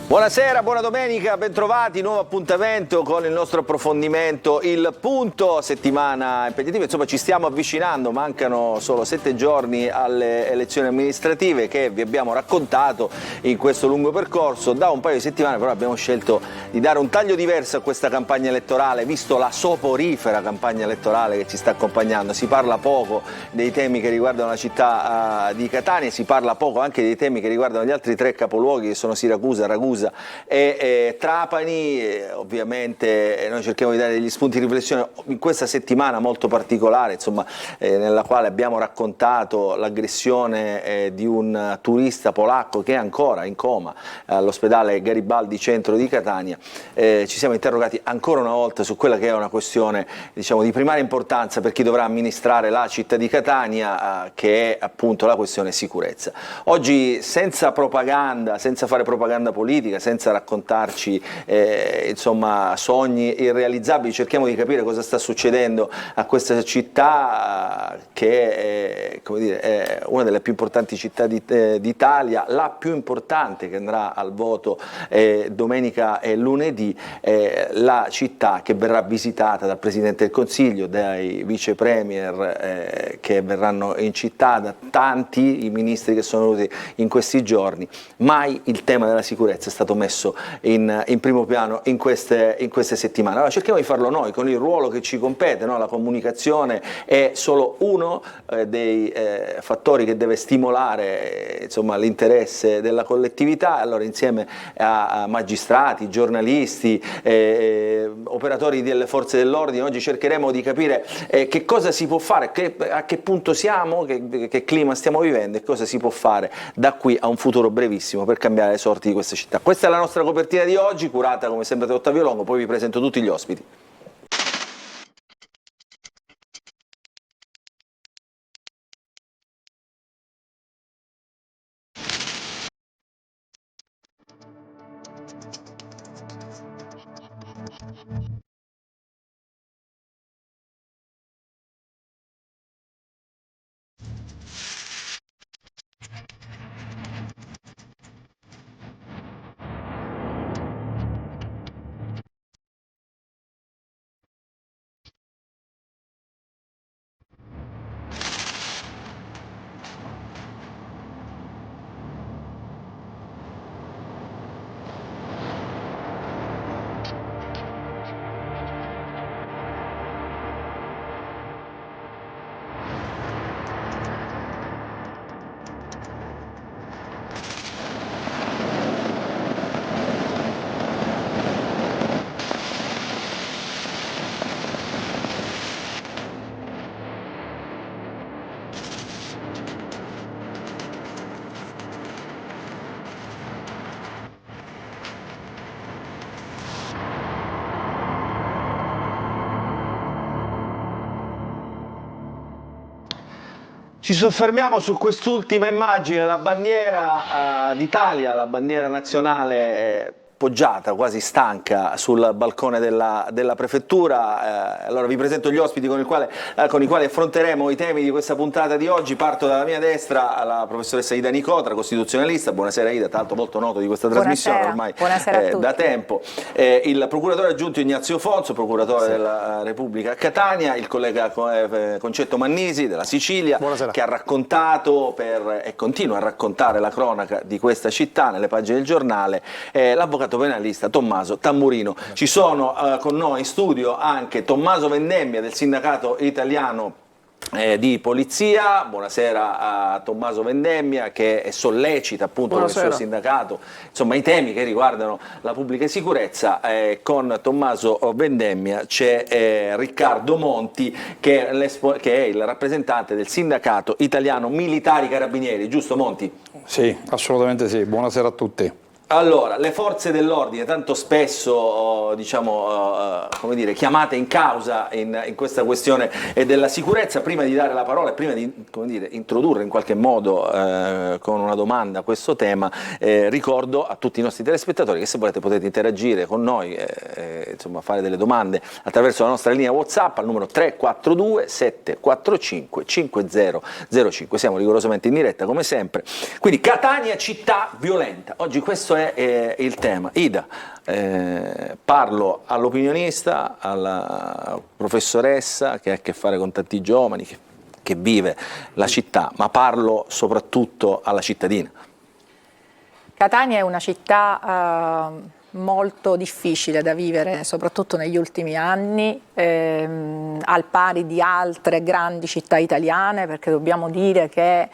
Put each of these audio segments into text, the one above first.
Buonasera, buona domenica, bentrovati, nuovo appuntamento con il nostro approfondimento, il punto settimana impegnativa. Insomma, ci stiamo avvicinando, mancano solo 7 giorni alle elezioni amministrative che vi abbiamo raccontato in questo lungo percorso. Da un paio di settimane però abbiamo scelto di dare un taglio diverso a questa campagna elettorale, visto la soporifera campagna elettorale che ci sta accompagnando. Si parla poco dei temi che riguardano la città di Catania, si parla poco anche dei temi che riguardano gli altri 3 capoluoghi che sono Siracusa, Ragusa e Trapani. Ovviamente noi cerchiamo di dare degli spunti di riflessione in questa settimana molto particolare, insomma, nella quale abbiamo raccontato l'aggressione di un turista polacco che è ancora in coma all'ospedale Garibaldi centro di Catania. Ci siamo interrogati ancora una volta su quella che è una questione, diciamo, di primaria importanza per chi dovrà amministrare la città di Catania, che è appunto la questione sicurezza. Oggi, senza propaganda, senza fare propaganda politica, senza raccontarci insomma, sogni irrealizzabili, cerchiamo di capire cosa sta succedendo a questa città che è, come dire, è una delle più importanti città d'Italia, la più importante, che andrà al voto domenica e lunedì, la città che verrà visitata dal Presidente del Consiglio, dai vice premier che verranno in città, da tanti i ministri che sono venuti in questi giorni. Mai il tema della sicurezza è stato messo in primo piano in queste settimane. Allora cerchiamo di farlo noi con il ruolo che ci compete, no? La comunicazione è solo uno dei fattori che deve stimolare l'interesse della collettività. Allora, insieme a magistrati, giornalisti, operatori delle forze dell'ordine, oggi cercheremo di capire che cosa si può fare, a che punto siamo, che clima stiamo vivendo e cosa si può fare da qui a un futuro brevissimo per cambiare le sorti di questa città. Questa è la nostra copertina di oggi, curata come sempre da Ottavio Longo, poi vi presento tutti gli ospiti. Ci soffermiamo su quest'ultima immagine, la bandiera d'Italia, la bandiera nazionale poggiata, quasi stanca, sul balcone della prefettura. Allora vi presento gli ospiti con i quali affronteremo i temi di questa puntata di oggi. Parto dalla mia destra, la professoressa Ida Nicotra, costituzionalista. Buonasera Ida, tra l'altro molto noto di questa trasmissione ormai da tempo. Il procuratore aggiunto Ignazio Fonso, procuratore della Repubblica a Catania, il collega Concetto Mannisi della Sicilia, che ha raccontato e continua a raccontare la cronaca di questa città nelle pagine del giornale, l'avvocato penalista Tommaso Tamburino. Ci sono con noi in studio anche Tommaso Vendemmia del Sindacato Italiano di Polizia. Buonasera a Tommaso Vendemmia, che sollecita appunto con il suo sindacato insomma i temi che riguardano la pubblica sicurezza. Con Tommaso Vendemmia c'è Riccardo Monti, che è il rappresentante del Sindacato Italiano Militari Carabinieri, giusto Monti? Sì, assolutamente sì, buonasera a tutti. Allora, le forze dell'ordine, tanto spesso come dire, chiamate in causa in questa questione della sicurezza. Prima di dare la parola e prima di, come dire, introdurre in qualche modo con una domanda questo tema, ricordo a tutti i nostri telespettatori che se volete potete interagire con noi, insomma, fare delle domande attraverso la nostra linea WhatsApp al numero 342 745 5005. Siamo rigorosamente in diretta come sempre. Quindi Catania città violenta. Oggi questo è il tema. Ida, parlo all'opinionista, alla professoressa che ha a che fare con tanti giovani, che vive la città, ma parlo soprattutto alla cittadina. Catania è una città molto difficile da vivere, soprattutto negli ultimi anni, al pari di altre grandi città italiane, perché dobbiamo dire che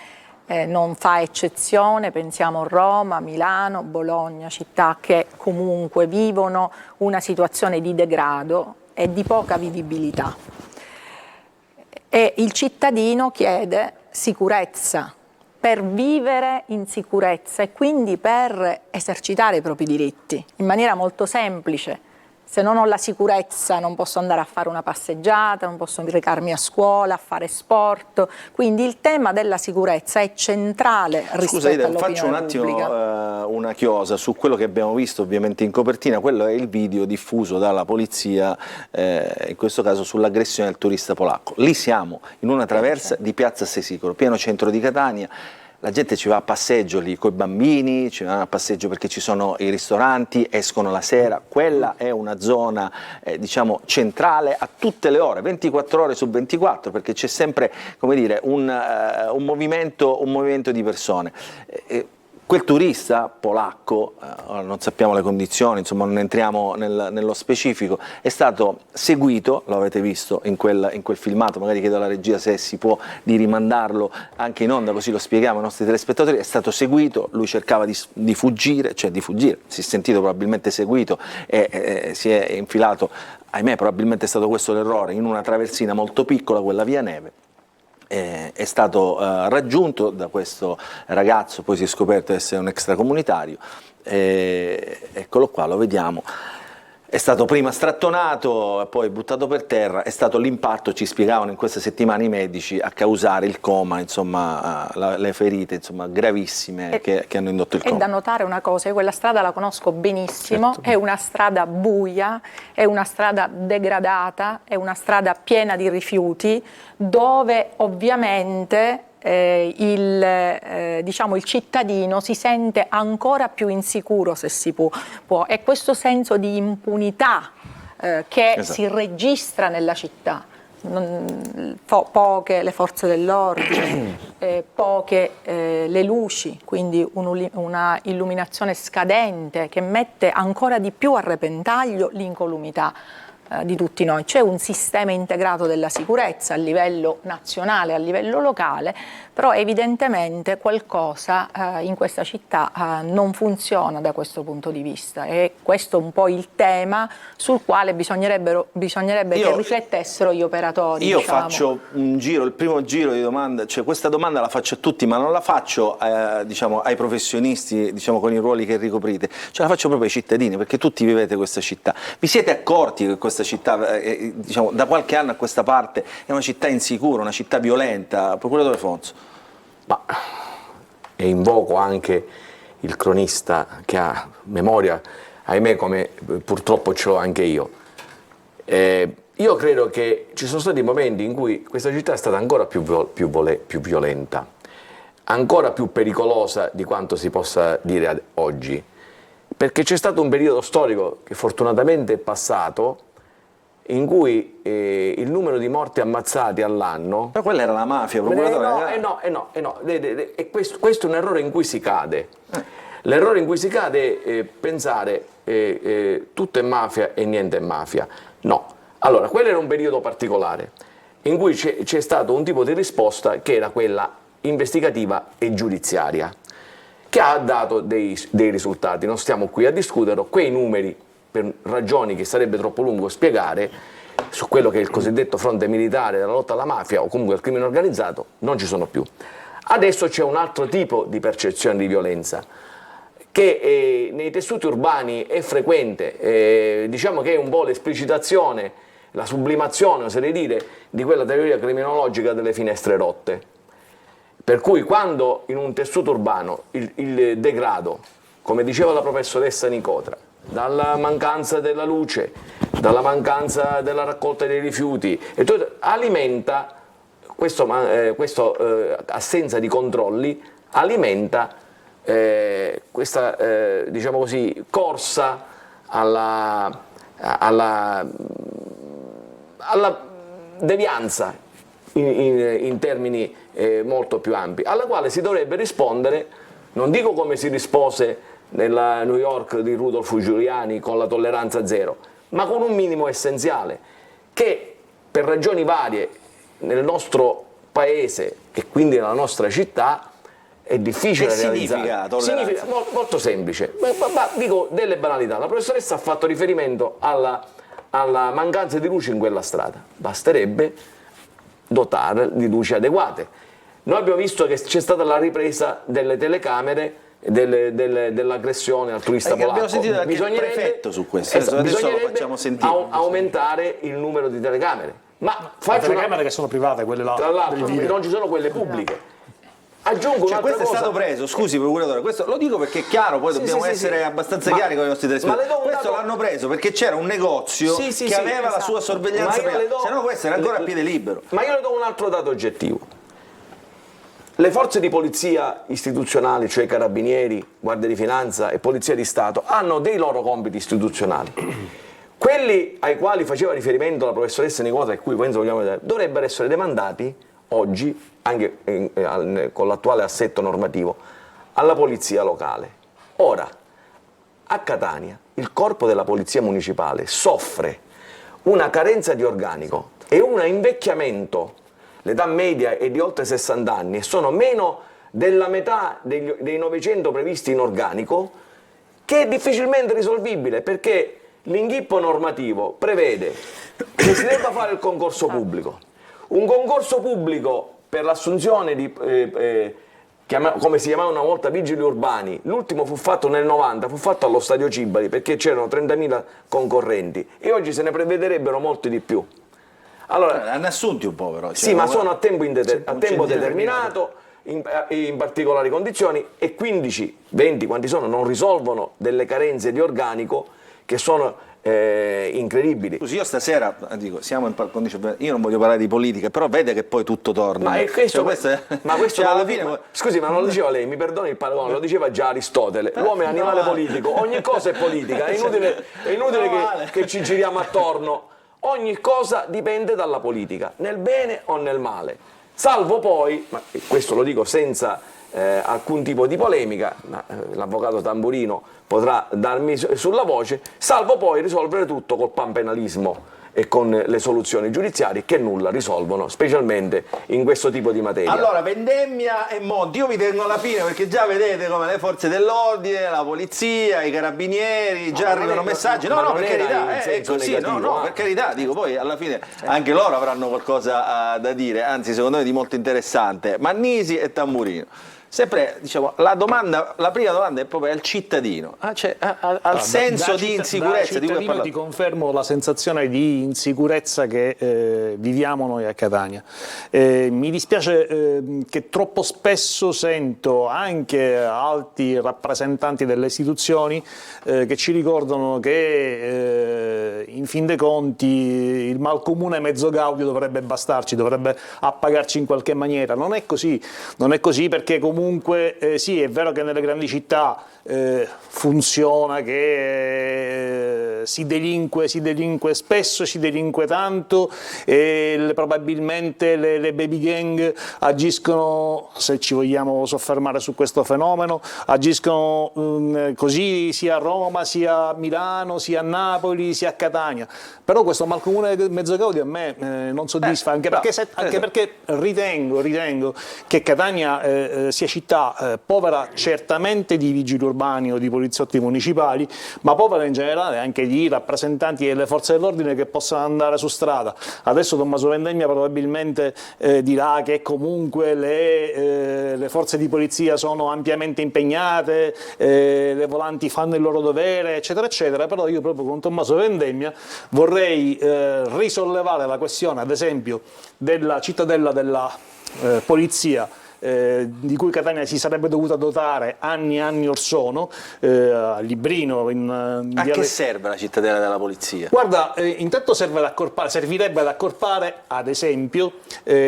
non fa eccezione, pensiamo a Roma, Milano, Bologna, città che comunque vivono una situazione di degrado e di poca vivibilità. E il cittadino chiede sicurezza per vivere in sicurezza e quindi per esercitare i propri diritti in maniera molto semplice. Se non ho la sicurezza non posso andare a fare una passeggiata, non posso recarmi a scuola, a fare sport, quindi il tema della sicurezza è centrale rispetto all'opinione faccio un attimo pubblica. Una chiosa su quello che abbiamo visto ovviamente in copertina. Quello è il video diffuso dalla polizia, in questo caso sull'aggressione del turista polacco. Lì siamo in una traversa di Piazza Sei Sicuro, pieno centro di Catania. La gente ci va a passeggio lì con i bambini, ci va a passeggio perché ci sono i ristoranti, escono la sera. Quella è una zona diciamo centrale a tutte le ore, 24 ore su 24, perché c'è sempre, come dire, un movimento di persone. Quel turista polacco, non sappiamo le condizioni, insomma non entriamo nello specifico, è stato seguito, lo avete visto in quel filmato, magari chiedo alla regia se si può di rimandarlo anche in onda così lo spieghiamo ai nostri telespettatori. È stato seguito, lui cercava di fuggire, si è sentito probabilmente seguito e si è infilato, ahimè probabilmente è stato questo l'errore, in una traversina molto piccola, quella via Neve. È stato raggiunto da questo ragazzo, poi si è scoperto essere un extracomunitario, eccolo qua, lo vediamo. È stato prima strattonato e poi buttato per terra. È stato l'impatto, ci spiegavano in queste settimane i medici, a causare il coma, insomma le ferite insomma, gravissime che hanno indotto il coma. È da notare una cosa, io quella strada la conosco benissimo, certo. È una strada buia, è una strada degradata, è una strada piena di rifiuti, dove ovviamente diciamo, il cittadino si sente ancora più insicuro se si può. È questo senso di impunità che esatto. Si registra nella città. Poche le forze dell'ordine, poche le luci, quindi una illuminazione scadente che mette ancora di più a repentaglio l'incolumità di tutti noi. C'è un sistema integrato della sicurezza a livello nazionale, a livello locale, però evidentemente qualcosa in questa città non funziona da questo punto di vista, e questo è un po' il tema sul quale bisognerebbe che riflettessero gli operatori. Io diciamo. Faccio un giro, il primo giro di domande, cioè questa domanda la faccio a tutti, ma non la faccio diciamo, ai professionisti, diciamo, con i ruoli che ricoprite, cioè la faccio proprio ai cittadini, perché tutti vivete questa città. Vi siete accorti che questa città, diciamo, da qualche anno a questa parte è una città insicura, una città violenta? Procuratore Fonso. Ma e invoco anche il cronista che ha memoria, ahimè, come purtroppo ce l'ho anche io. Io credo che ci sono stati momenti in cui questa città è stata ancora più violenta, ancora più pericolosa di quanto si possa dire oggi, perché c'è stato un periodo storico che fortunatamente è passato, in cui il numero di morti ammazzati all'anno... Però quella era la mafia, procuratore. No. E questo è un errore in cui si cade. L'errore in cui si cade è pensare tutto è mafia e niente è mafia. No. Allora, quello era un periodo particolare, in cui c'è stato un tipo di risposta che era quella investigativa e giudiziaria, che ha dato dei risultati. Non stiamo qui a discutere, quei numeri, per ragioni che sarebbe troppo lungo spiegare, su quello che è il cosiddetto fronte militare della lotta alla mafia o comunque al crimine organizzato, non ci sono più. Adesso c'è un altro tipo di percezione di violenza che nei tessuti urbani è frequente, diciamo che è un po' l'esplicitazione, la sublimazione, oserei dire, di quella teoria criminologica delle finestre rotte. Per cui quando in un tessuto urbano il degrado, come diceva la professoressa Nicotra, dalla mancanza della luce, dalla mancanza della raccolta dei rifiuti, e alimenta questa assenza di controlli, alimenta questa diciamo così, corsa alla devianza in termini molto più ampi, alla quale si dovrebbe rispondere, non dico come si rispose nella New York di Rudolph Giuliani con la tolleranza zero, ma con un minimo essenziale, che per ragioni varie nel nostro paese e quindi nella nostra città è difficile realizzare. Significa molto semplice, ma dico delle banalità. La professoressa ha fatto riferimento alla mancanza di luce in quella strada, basterebbe dotare di luci adeguate. Noi abbiamo visto che c'è stata la ripresa delle telecamere dell'aggressione al turista polacco. Abbiamo sentito anche il prefetto su questo, adesso lo facciamo sentire. Aumentare il numero di telecamere. Ma le telecamere che sono private, quelle là. Tra l'altro non ci sono quelle pubbliche. Aggiungo un'altra questo cosa. è stato preso, scusi procuratore, questo lo dico perché è chiaro, poi dobbiamo essere abbastanza chiari con i nostri telespettatori. Questo l'hanno preso perché c'era un negozio che aveva la sua sorveglianza, se no può essere ancora a piede libero. Ma io le do un altro dato oggettivo. Le forze di polizia istituzionali, cioè carabinieri, guardia di finanza e polizia di Stato, hanno dei loro compiti istituzionali. Quelli ai quali faceva riferimento la professoressa Nicota e cui penso vogliamo vedere, dovrebbero essere demandati oggi, anche con l'attuale assetto normativo, alla polizia locale. Ora, a Catania il corpo della polizia municipale soffre una carenza di organico e un invecchiamento. L'età media è di oltre 60 anni e sono meno della metà dei 900 previsti in organico, che è difficilmente risolvibile perché l'inghippo normativo prevede che si debba fare il concorso pubblico. Un concorso pubblico per l'assunzione di, come si chiamava una volta, vigili urbani, l'ultimo fu fatto nel 90, fu fatto allo Stadio Cibali perché c'erano 30.000 concorrenti e oggi se ne prevederebbero molti di più. Allora, hanno assunti un po' però. Sì, ma sono a tempo determinato, in particolari condizioni, e 15, 20 quanti sono, non risolvono delle carenze di organico che sono incredibili. Scusi, io stasera dico, siamo in condizione, io non voglio parlare di politica, però vede che poi tutto torna. Ma questo, ma questo cioè, alla fine, scusi, ma non lo diceva lei, mi perdoni il paragone, lo diceva già Aristotele, l'uomo è animale politico, ogni cosa è politica, è inutile che ci giriamo attorno. Ogni cosa dipende dalla politica, nel bene o nel male, salvo poi, ma questo lo dico senza alcun tipo di polemica, ma l'avvocato Tamburino potrà darmi sulla voce, salvo poi risolvere tutto col panpenalismo e con le soluzioni giudiziarie che nulla risolvono, specialmente in questo tipo di materia. Allora, vendemmia e monti, io vi tengo alla fine perché già vedete come le forze dell'ordine, la polizia, i carabinieri, già arrivano messaggi. No, per carità, è così, negativo, per carità, dico, poi alla fine anche loro avranno qualcosa da dire, anzi secondo me di molto interessante. Mannisi e Tamburino. Sempre, diciamo, la prima domanda è proprio al cittadino, cioè al senso di insicurezza di cui ho parlato. Ti confermo la sensazione di insicurezza che viviamo noi a Catania. Mi dispiace che troppo spesso sento anche alti rappresentanti delle istituzioni che ci ricordano che in fin dei conti il malcomune mezzo gaudio dovrebbe bastarci, dovrebbe appagarci in qualche maniera. Non è così perché comunque sì, è vero che nelle grandi città funziona che si delinque spesso, si delinque tanto e probabilmente le baby gang agiscono, se ci vogliamo soffermare su questo fenomeno, agiscono così sia a Roma, sia a Milano, sia a Napoli, sia a Catania. Però questo malcomune mezzo gaudio a me non soddisfa, anche perché ritengo che Catania sia città povera certamente di vigili urbani o di poliziotti municipali, ma povera in generale anche di rappresentanti delle forze dell'ordine che possano andare su strada. Adesso Tommaso Vendemmia probabilmente dirà che comunque le forze di polizia sono ampiamente impegnate, le volanti fanno il loro dovere, eccetera, eccetera, però io proprio con Tommaso Vendemmia vorrei risollevare la questione, ad esempio, della cittadella della polizia di cui Catania si sarebbe dovuta dotare anni e anni or sono, a Librino. A che serve la cittadella della polizia? Guarda, intanto servirebbe ad accorpare, ad esempio,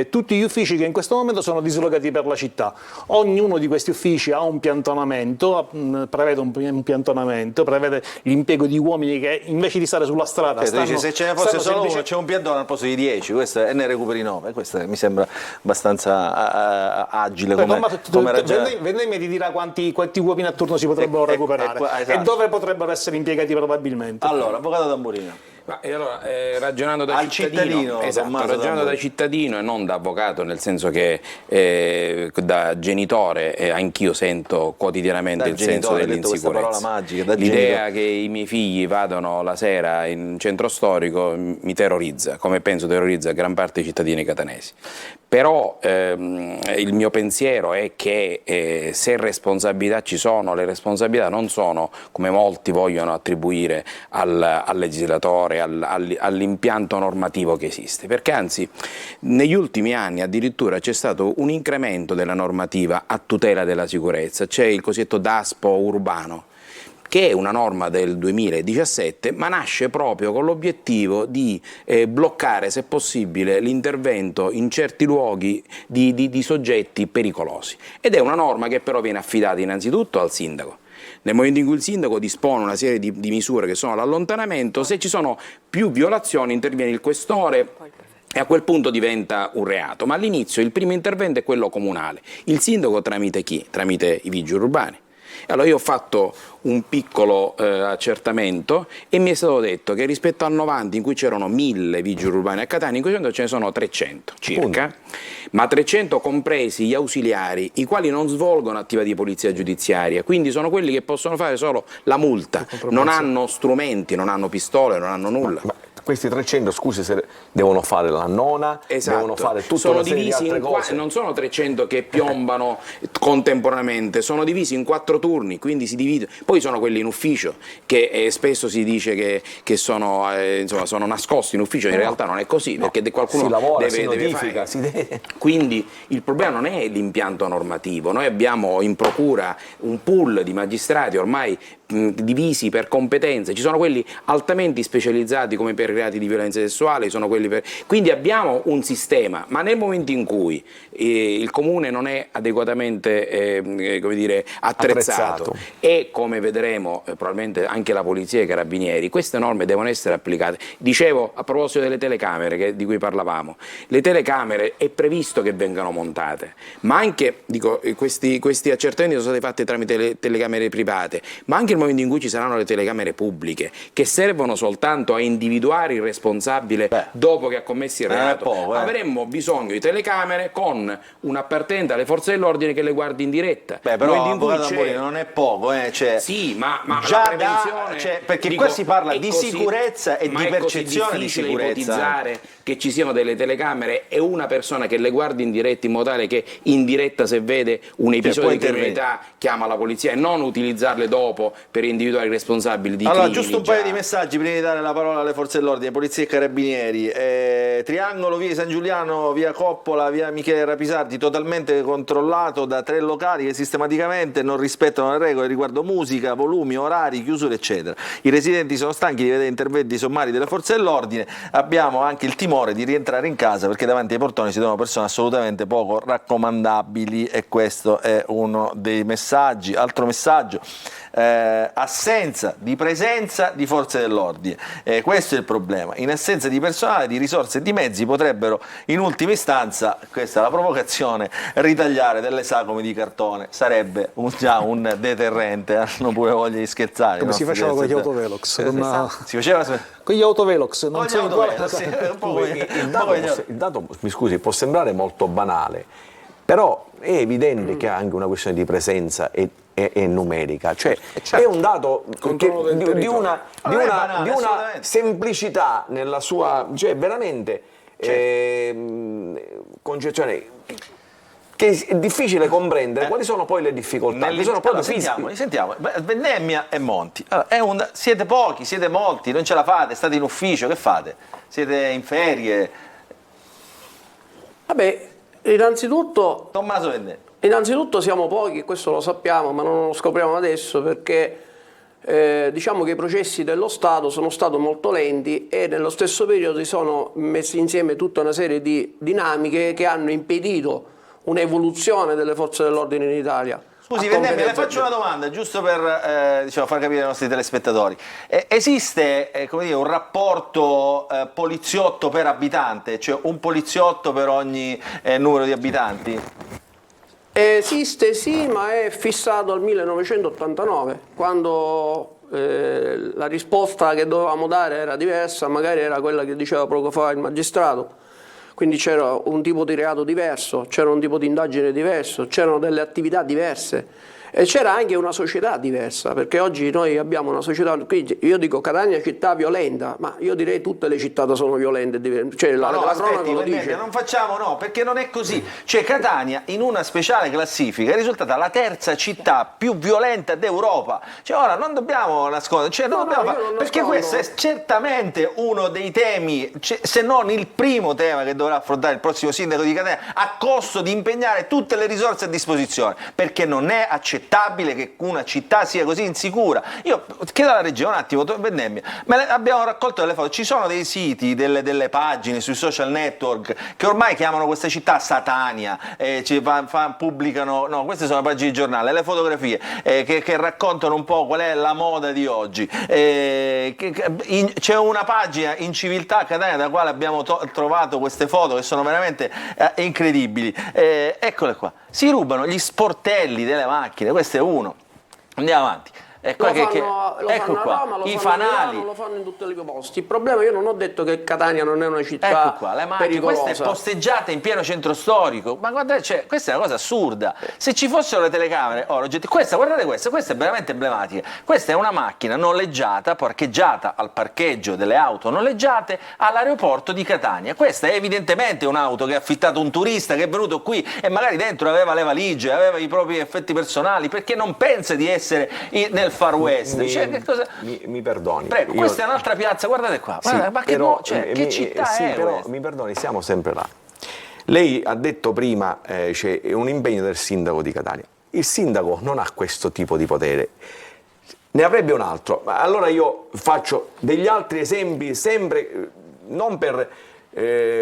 tutti gli uffici che in questo momento sono dislocati per la città. Ognuno di questi uffici ha un piantonamento, prevede un piantonamento, prevede l'impiego di uomini che invece di stare sulla strada Se ce ne fosse solo uno, c'è un piantone al posto di 10, questo e ne recuperi 9, questo mi sembra abbastanza agile come ragionamento. Vendemmia ti dirà quanti uomini a turno si potrebbero recuperare esatto. e dove potrebbero essere impiegati probabilmente. Allora, avvocato Tamburino. E allora, ragionando da Al cittadino, esatto, Tommaso ragionando Tamburino. da cittadino e non da avvocato, nel senso che da genitore anch'io sento quotidianamente Da il senso genitore, hai detto questa dell'insicurezza. parola magica, da L'idea genitore. che i miei figli vadano la sera in centro storico mi terrorizza, come penso terrorizza gran parte dei cittadini catanesi. Però il mio pensiero è che se responsabilità ci sono, le responsabilità non sono, come molti vogliono attribuire al legislatore, all'impianto normativo che esiste, perché anzi negli ultimi anni addirittura c'è stato un incremento della normativa a tutela della sicurezza, c'è il cosiddetto DASPO urbano, che è una norma del 2017, ma nasce proprio con l'obiettivo di bloccare, se possibile, l'intervento in certi luoghi di soggetti pericolosi. Ed è una norma che però viene affidata innanzitutto al sindaco. Nel momento in cui il sindaco dispone una serie di misure che sono l'allontanamento, se ci sono più violazioni interviene il questore e a quel punto diventa un reato. Ma all'inizio il primo intervento è quello comunale. Il sindaco tramite chi? Tramite i vigili urbani. Allora io ho fatto un piccolo accertamento e mi è stato detto che rispetto al 90 in cui c'erano 1000 vigili urbani a Catania, in questo momento ce ne sono 300 circa, ma 300 compresi gli ausiliari, i quali non svolgono attività di polizia giudiziaria, quindi sono quelli che possono fare solo la multa, non hanno strumenti, non hanno pistole, non hanno nulla. Ma questi 300, scusi, se devono fare la nona, Esatto. devono fare tutta sono una serie di divisi altre cose. non sono 300 che piombano contemporaneamente, sono divisi in 4 turni, quindi si divide. Poi sono quelli in ufficio, che spesso si dice che sono, insomma, sono nascosti in ufficio, in realtà non è così, perché qualcuno si lavora, deve si notifica, fare. Quindi il problema non è l'impianto normativo, noi abbiamo in procura un pool di magistrati ormai divisi per competenze, ci sono quelli altamente specializzati come per reati di violenza sessuale, sono quelli quindi abbiamo un sistema, ma nel momento in cui il comune non è adeguatamente come dire, attrezzato e come vedremo probabilmente anche la polizia e i carabinieri, queste norme devono essere applicate. Dicevo a proposito delle telecamere di cui parlavamo, le telecamere è previsto che vengano montate, ma anche questi accertamenti sono stati fatti tramite le telecamere private, ma anche nel momento in cui ci saranno le telecamere pubbliche che servono soltanto a individuare il responsabile dopo che ha commesso il reato, avremmo bisogno di telecamere con un appartenente alle forze dell'ordine che le guardi in diretta. Però non è poco, cioè, sì, ma già la prevenzione, perché qua si parla di sicurezza e di percezione di sicurezza. È ipotizzare che ci siano delle telecamere e una persona che le guardi in diretta in modo tale che in diretta, se vede un episodio di criminalità, chiama la polizia e non utilizzarle dopo per individuare i responsabili di crimini. Giusto un paio di messaggi prima di dare la parola alle forze dell'ordine, polizia e carabinieri. Triangolo, via San Giuliano, via Coppola, via Michele Rapisardi, totalmente controllato da 3 locali che sistematicamente non rispettano le regole riguardo musica, volumi, orari, chiusure eccetera. I residenti sono stanchi di vedere interventi sommari delle forze dell'ordine, abbiamo anche il timore di rientrare in casa perché davanti ai portoni si trovano persone assolutamente poco raccomandabili e questo è uno dei messaggi. Altro messaggio, assenza di presenza di forze dell'ordine, questo è il problema. In assenza di personale, di risorse e di mezzi potrebbero in ultima istanza, questa è la provocazione, ritagliare delle sagome di cartone, sarebbe già un deterrente, hanno pure voglia di scherzare. Come si faceva con gli autovelox, si faceva con gli autovelox, non so il dato, mi scusi, può sembrare molto banale, però è evidente che ha anche una questione di presenza e numerica, cioè è un dato di una semplicità nella sua, cioè veramente concezione che è difficile comprendere quali sono poi le difficoltà. Sentiamo, Vendemmia e Monti. Allora, siete pochi, siete molti, non ce la fate, state in ufficio, che fate? Siete in ferie? Vabbè, innanzitutto Tommaso Vendemmia. Innanzitutto siamo pochi, questo lo sappiamo, ma non lo scopriamo adesso perché diciamo che i processi dello Stato sono stati molto lenti e nello stesso periodo si sono messi insieme tutta una serie di dinamiche che hanno impedito un'evoluzione delle forze dell'ordine in Italia. Scusi, Vendemmia, le faccio una domanda, giusto per diciamo, far capire ai nostri telespettatori. Esiste come dire, un rapporto poliziotto per abitante, cioè un poliziotto per ogni numero di abitanti? Esiste sì, ma è fissato al 1989, quando la risposta che dovevamo dare era diversa, magari era quella che diceva poco fa il magistrato. Quindi c'era un tipo di reato diverso, c'era un tipo di indagine diverso, c'erano delle attività diverse e c'era anche una società diversa, perché oggi noi abbiamo una società, quindi io dico Catania è città violenta, ma io direi tutte le città sono violente, cioè No, la aspetti, cronaca lo dice. non facciamo, no, perché non è così. Cioè Catania in una speciale classifica è risultata la terza città più violenta d'Europa. Cioè ora non dobbiamo nascondere, cioè, non dobbiamo perché questo è certamente uno dei temi, se non il primo tema che dovrà affrontare il prossimo sindaco di Catania, a costo di impegnare tutte le risorse a disposizione, perché non è accettabile che una città sia così insicura. Io chiedo alla regia un attimo, Vendemmia, ma abbiamo raccolto delle foto, ci sono dei siti, delle pagine sui social network che ormai chiamano questa città Satania, pubblicano, no, queste sono le pagine di giornale, le fotografie che raccontano un po' qual è la moda di oggi. C'è una pagina in Civiltà Catania da quale abbiamo trovato queste foto che sono veramente incredibili. Eccole qua. Si rubano gli sportelli delle macchine, questo è uno. Andiamo avanti. Ecco Fanno qua, a Roma, i fanno a fanali. Milano, lo fanno in tutti i posti. Il problema, io non ho detto che Catania non è una città Ecco qua, le macchine, pericolosa. questa è posteggiata in pieno centro storico, ma guardate, cioè, questa è una cosa assurda. Se ci fossero le telecamere, guardate questa è veramente emblematica. Questa è una macchina noleggiata, parcheggiata al parcheggio delle auto noleggiate all'aeroporto di Catania. Questa è evidentemente un'auto che ha affittato un turista che è venuto qui e magari dentro aveva le valigie, aveva i propri effetti personali, perché non pensa di essere nel Far West. Mi perdoni. Prego, questa è un'altra piazza, guardate qua. Sì, Ma che, però, che città sì, è però questa? mi perdoni, siamo sempre là. Lei ha detto prima c'è un impegno del sindaco di Catania. Il sindaco non ha questo tipo di potere, ne avrebbe un altro. Allora io faccio degli altri esempi, sempre non per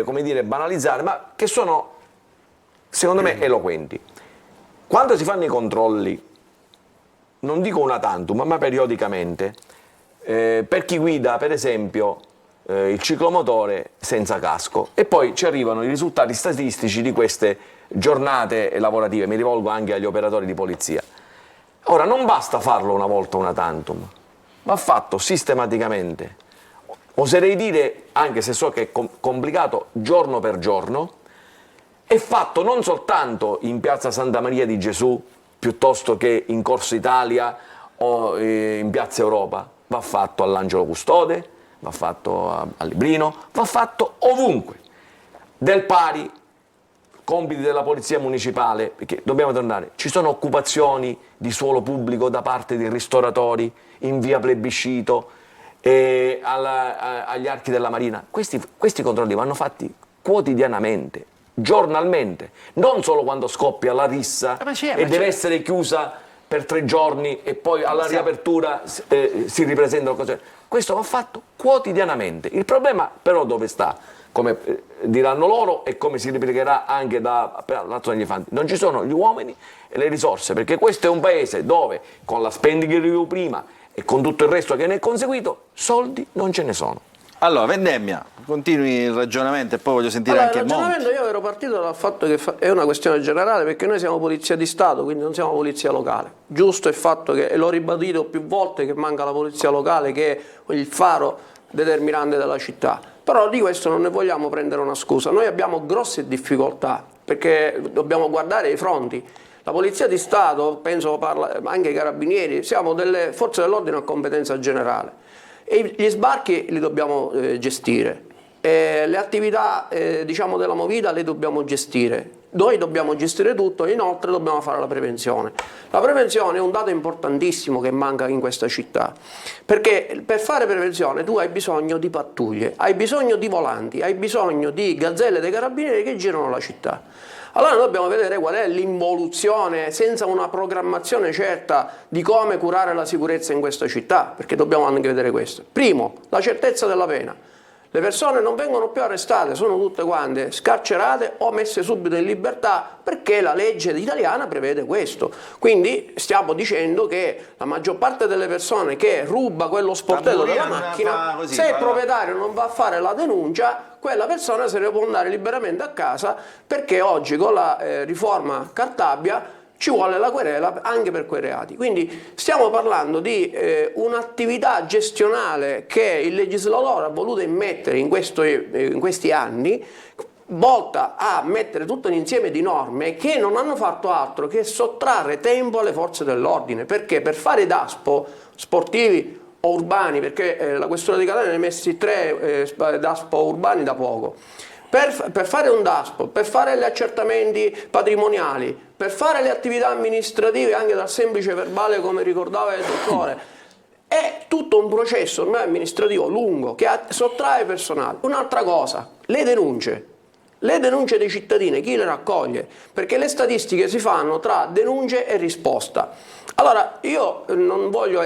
come dire, banalizzare, ma che sono secondo me eloquenti. Quando si fanno i controlli, non dico una tantum, ma periodicamente, per chi guida per esempio il ciclomotore senza casco, e poi ci arrivano i risultati statistici di queste giornate lavorative, mi rivolgo anche agli operatori di polizia. Ora non basta farlo una volta una tantum, va fatto sistematicamente, oserei dire, anche se so che è complicato, giorno per giorno, è fatto non soltanto in piazza Santa Maria di Gesù piuttosto che in Corso Italia o in piazza Europa, va fatto all'Angelo Custode, va fatto a Librino, va fatto ovunque. Del pari, compiti della polizia municipale, perché dobbiamo tornare, ci sono occupazioni di suolo pubblico da parte di ristoratori in via Plebiscito e agli archi della Marina. Questi controlli vanno fatti quotidianamente, giornalmente, non solo quando scoppia la rissa e deve essere chiusa per 3 giorni e poi alla riapertura si ripresenta la cosa. Questo va fatto quotidianamente. Il problema però dove sta? Come diranno loro e come si replicherà anche da Palazzo degli Elefanti, non ci sono gli uomini e le risorse, perché questo è un paese dove con la spending review prima e con tutto il resto che ne è conseguito, soldi non ce ne sono. Allora, Vendemmia, continui il ragionamento e poi voglio sentire anche il ragionamento. Io ero partito dal fatto che è una questione generale, perché noi siamo polizia di Stato, quindi non siamo polizia locale. Giusto il fatto che, e l'ho ribadito più volte, che manca la polizia locale, che è il faro determinante della città. Però di questo non ne vogliamo prendere una scusa. Noi abbiamo grosse difficoltà, perché dobbiamo guardare i fronti. La Polizia di Stato, penso anche i Carabinieri, siamo delle forze dell'ordine a competenza generale. E gli sbarchi li dobbiamo gestire, le attività diciamo della movida le dobbiamo gestire, noi dobbiamo gestire tutto e inoltre dobbiamo fare la prevenzione. La prevenzione è un dato importantissimo che manca in questa città, perché per fare prevenzione tu hai bisogno di pattuglie, hai bisogno di volanti, hai bisogno di gazzelle dei carabinieri che girano la città. Allora noi dobbiamo vedere qual è l'involuzione senza una programmazione certa di come curare la sicurezza in questa città, perché dobbiamo anche vedere questo. Primo, la certezza della pena. Le persone non vengono più arrestate, sono tutte quante scarcerate o messe subito in libertà perché la legge italiana prevede questo. Quindi stiamo dicendo che la maggior parte delle persone che ruba quello sportello della macchina, se il proprietario non va a fare la denuncia, quella persona se ne può andare liberamente a casa, perché oggi con la riforma Cartabia ci vuole la querela anche per quei reati. Quindi stiamo parlando di un'attività gestionale che il legislatore ha voluto immettere in questi anni, volta a mettere tutto un insieme di norme che non hanno fatto altro che sottrarre tempo alle forze dell'ordine, perché per fare i DASPO sportivi o urbani, perché la questura di Catania ne ha messi 3 DASPO urbani da poco, per fare un DASPO, per fare gli accertamenti patrimoniali, per fare le attività amministrative anche dal semplice verbale come ricordava il dottore, è tutto un processo ormai amministrativo lungo che sottrae personale. Un'altra cosa, le denunce dei cittadini, chi le raccoglie? Perché le statistiche si fanno tra denunce e risposta. Allora, io non voglio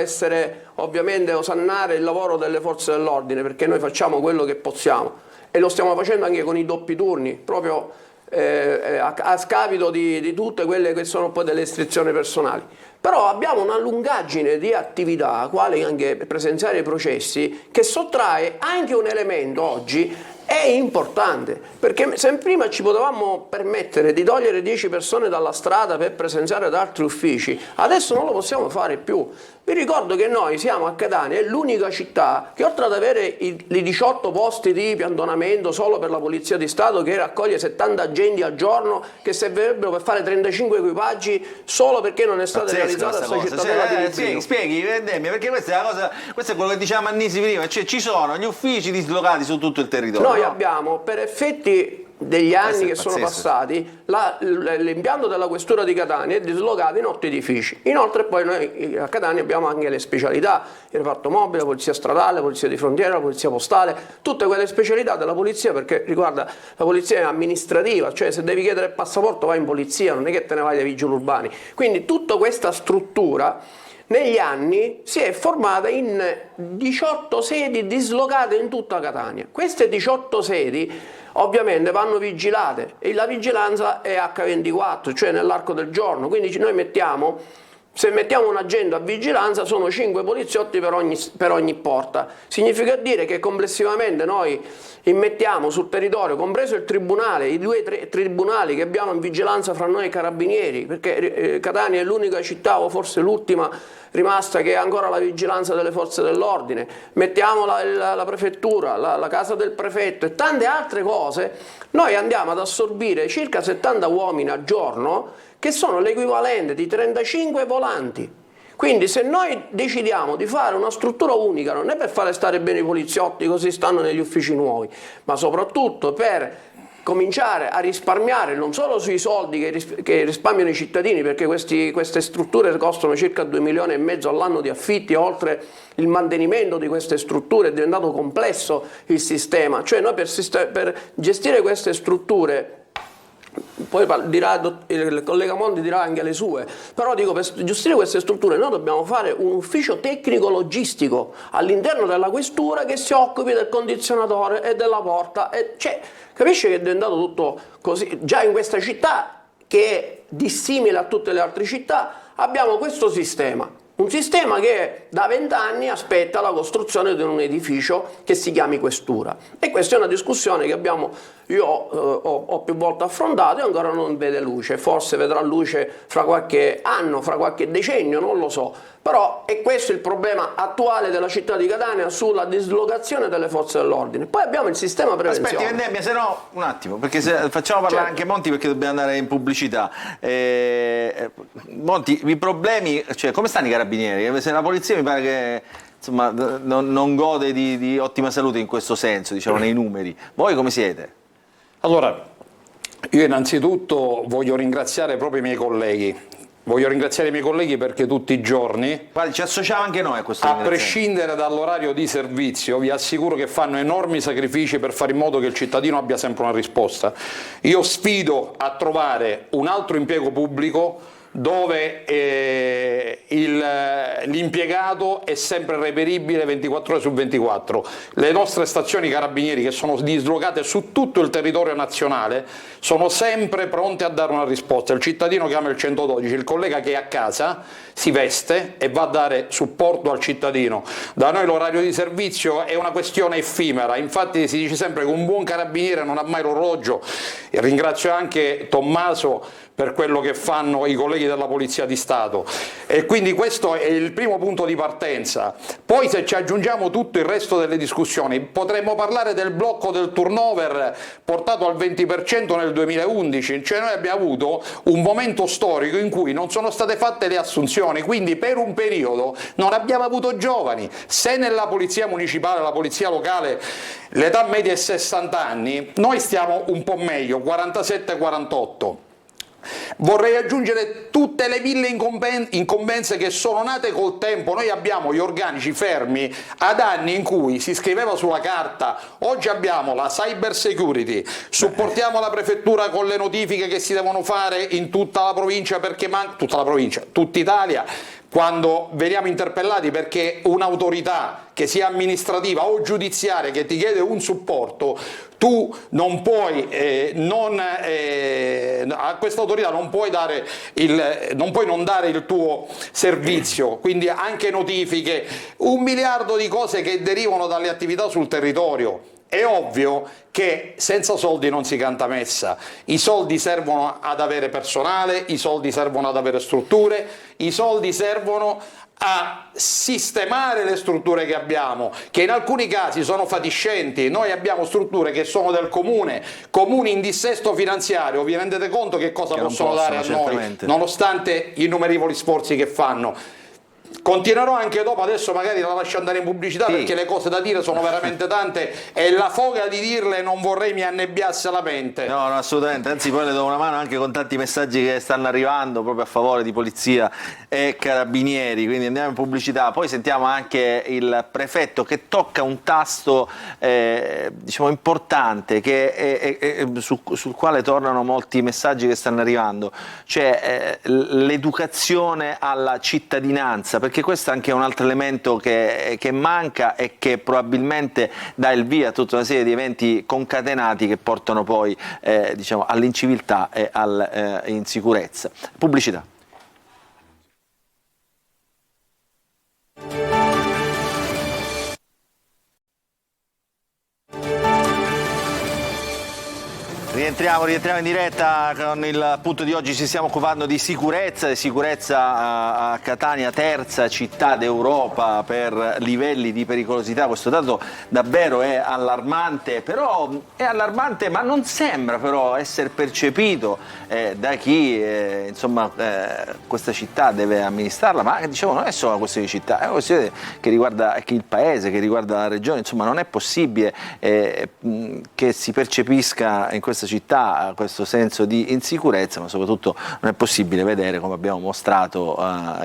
ovviamente osannare il lavoro delle forze dell'ordine, perché noi facciamo quello che possiamo e lo stiamo facendo anche con i doppi turni, proprio a scapito di tutte quelle che sono poi delle restrizioni personali. Però abbiamo una lungaggine di attività, quali anche presenziare ai processi, che sottrae anche un elemento oggi è importante, perché se prima ci potevamo permettere di togliere 10 persone dalla strada per presenziare ad altri uffici, adesso non lo possiamo fare più. Vi ricordo che noi siamo a Catania, è l'unica città che oltre ad avere i 18 posti di piantonamento solo per la Polizia di Stato, che raccoglie 70 agenti al giorno, che servirebbero per fare 35 equipaggi solo perché non è stata realizzata questa cittadella di Librino. Spieghi, perché questa è la cosa, questo è quello che diceva Mannisi prima, cioè ci sono gli uffici dislocati su tutto il territorio. Noi abbiamo, per effetti degli anni che sono passati, l'impianto della questura di Catania è dislocato in 8 edifici. Inoltre poi noi a Catania abbiamo anche le specialità, il reparto mobile, la polizia stradale, la polizia di frontiera, la polizia postale, tutte quelle specialità della polizia, perché riguarda la polizia amministrativa, cioè se devi chiedere il passaporto vai in polizia, non è che te ne vai dai vigili urbani. Quindi tutta questa struttura negli anni si è formata in 18 sedi dislocate in tutta Catania. Queste 18 sedi ovviamente vanno vigilate e la vigilanza è H24, cioè nell'arco del giorno, quindi noi se mettiamo un agente a vigilanza sono 5 poliziotti per ogni porta. Significa dire che complessivamente noi immettiamo sul territorio, compreso il tribunale, i 2 tribunali che abbiamo in vigilanza fra noi e i carabinieri, perché Catania è l'unica città o forse l'ultima rimasta che ha ancora la vigilanza delle forze dell'ordine, mettiamo la prefettura, la casa del prefetto e tante altre cose, noi andiamo ad assorbire circa 70 uomini al giorno che sono l'equivalente di 35 volanti. Quindi se noi decidiamo di fare una struttura unica, non è per fare stare bene i poliziotti così stanno negli uffici nuovi, ma soprattutto per cominciare a risparmiare non solo sui soldi che risparmiano i cittadini, perché queste strutture costano circa 2,5 milioni all'anno di affitti, oltre il mantenimento di queste strutture è diventato complesso il sistema, cioè noi per gestire queste strutture, poi il collega Monti dirà anche le sue, però dico, per gestire queste strutture noi dobbiamo fare un ufficio tecnico logistico all'interno della questura che si occupi del condizionatore e della porta, cioè, capisce che è diventato tutto così. Già in questa città, che è dissimile a tutte le altre città, abbiamo questo sistema. Un sistema che da 20 anni aspetta la costruzione di un edificio che si chiami questura. E questa è una discussione che io ho più volte affrontato e ancora non vede luce. Forse vedrà luce fra qualche anno, fra qualche decennio, non lo so. Però è questo il problema attuale della città di Catania sulla dislocazione delle forze dell'ordine. Poi abbiamo il sistema prevenzione. Aspetti Vendemmia, se no un attimo, perché facciamo parlare anche Monti, perché dobbiamo andare in pubblicità. Monti, i problemi, cioè come stanno i carabinieri? Se la polizia mi pare che insomma non gode di ottima salute in questo senso, diciamo nei numeri. Voi come siete? Allora, io innanzitutto voglio ringraziare proprio i miei colleghi, voglio ringraziare i miei colleghi perché tutti i giorni, Guardi, ci associamo anche noi a questo a ringraziamento. prescindere dall'orario di servizio, vi assicuro che fanno enormi sacrifici per fare in modo che il cittadino abbia sempre una risposta. Io sfido a trovare un altro impiego pubblico dove l'impiegato è sempre reperibile 24 ore su 24. Le nostre stazioni carabinieri, che sono dislocate su tutto il territorio nazionale, sono sempre pronte a dare una risposta. Il cittadino chiama il 112, il collega che è a casa si veste e va a dare supporto al cittadino. Da noi l'orario di servizio è una questione effimera, infatti si dice sempre che un buon carabiniere non ha mai l'orologio. E ringrazio anche Tommaso per quello che fanno i colleghi della Polizia di Stato, e quindi questo è il primo punto di partenza. Poi, se ci aggiungiamo tutto il resto delle discussioni, potremmo parlare del blocco del turnover portato al 20% nel 2011, cioè noi abbiamo avuto un momento storico in cui non sono state fatte le assunzioni, quindi per un periodo non abbiamo avuto giovani. Se nella polizia municipale, la polizia locale, l'età media è 60 anni, noi stiamo un po' meglio, 47-48. Vorrei aggiungere tutte le mille incombenze che sono nate col tempo. Noi abbiamo gli organici fermi ad anni in cui si scriveva sulla carta: oggi abbiamo la cyber security, supportiamo la prefettura con le notifiche che si devono fare in tutta la provincia, perché tutta la provincia, tutta Italia. Quando veniamo interpellati perché un'autorità, che sia amministrativa o giudiziaria, che ti chiede un supporto, tu non puoi, a questa autorità non puoi non dare il tuo servizio, quindi anche notifiche, 1 miliardo di cose che derivano dalle attività sul territorio. È ovvio che senza soldi non si canta messa. I soldi servono ad avere personale, i soldi servono ad avere strutture, i soldi servono a sistemare le strutture che abbiamo, che in alcuni casi sono fatiscenti. Noi abbiamo strutture che sono del comune, comuni in dissesto finanziario. Vi rendete conto che cosa possono dare a noi, nonostante gli innumerevoli sforzi che fanno? Continuerò anche dopo, adesso magari la lascio andare in pubblicità, sì, perché le cose da dire sono veramente tante e la foga di dirle non vorrei mi annebbiasse la mente. No, assolutamente, anzi poi le do una mano anche con tanti messaggi che stanno arrivando proprio a favore di polizia e carabinieri, quindi andiamo in pubblicità, poi sentiamo anche il prefetto che tocca un tasto diciamo importante sul quale tornano molti messaggi che stanno arrivando, cioè l'educazione alla cittadinanza, perché questo è anche un altro elemento che manca e che probabilmente dà il via a tutta una serie di eventi concatenati che portano poi diciamo, all'inciviltà e all'insicurezza. Pubblicità. Rientriamo in diretta con il punto di oggi. Ci stiamo occupando di sicurezza a Catania, terza città d'Europa per livelli di pericolosità. Questo dato davvero è allarmante, però è allarmante, ma non sembra però essere percepito da chi insomma questa città deve amministrarla, ma diciamo non è solo una questione di città, è una questione che riguarda anche il paese, che riguarda la regione. Insomma, non è possibile che si percepisca in questa città questo senso di insicurezza, ma soprattutto non è possibile vedere, come abbiamo mostrato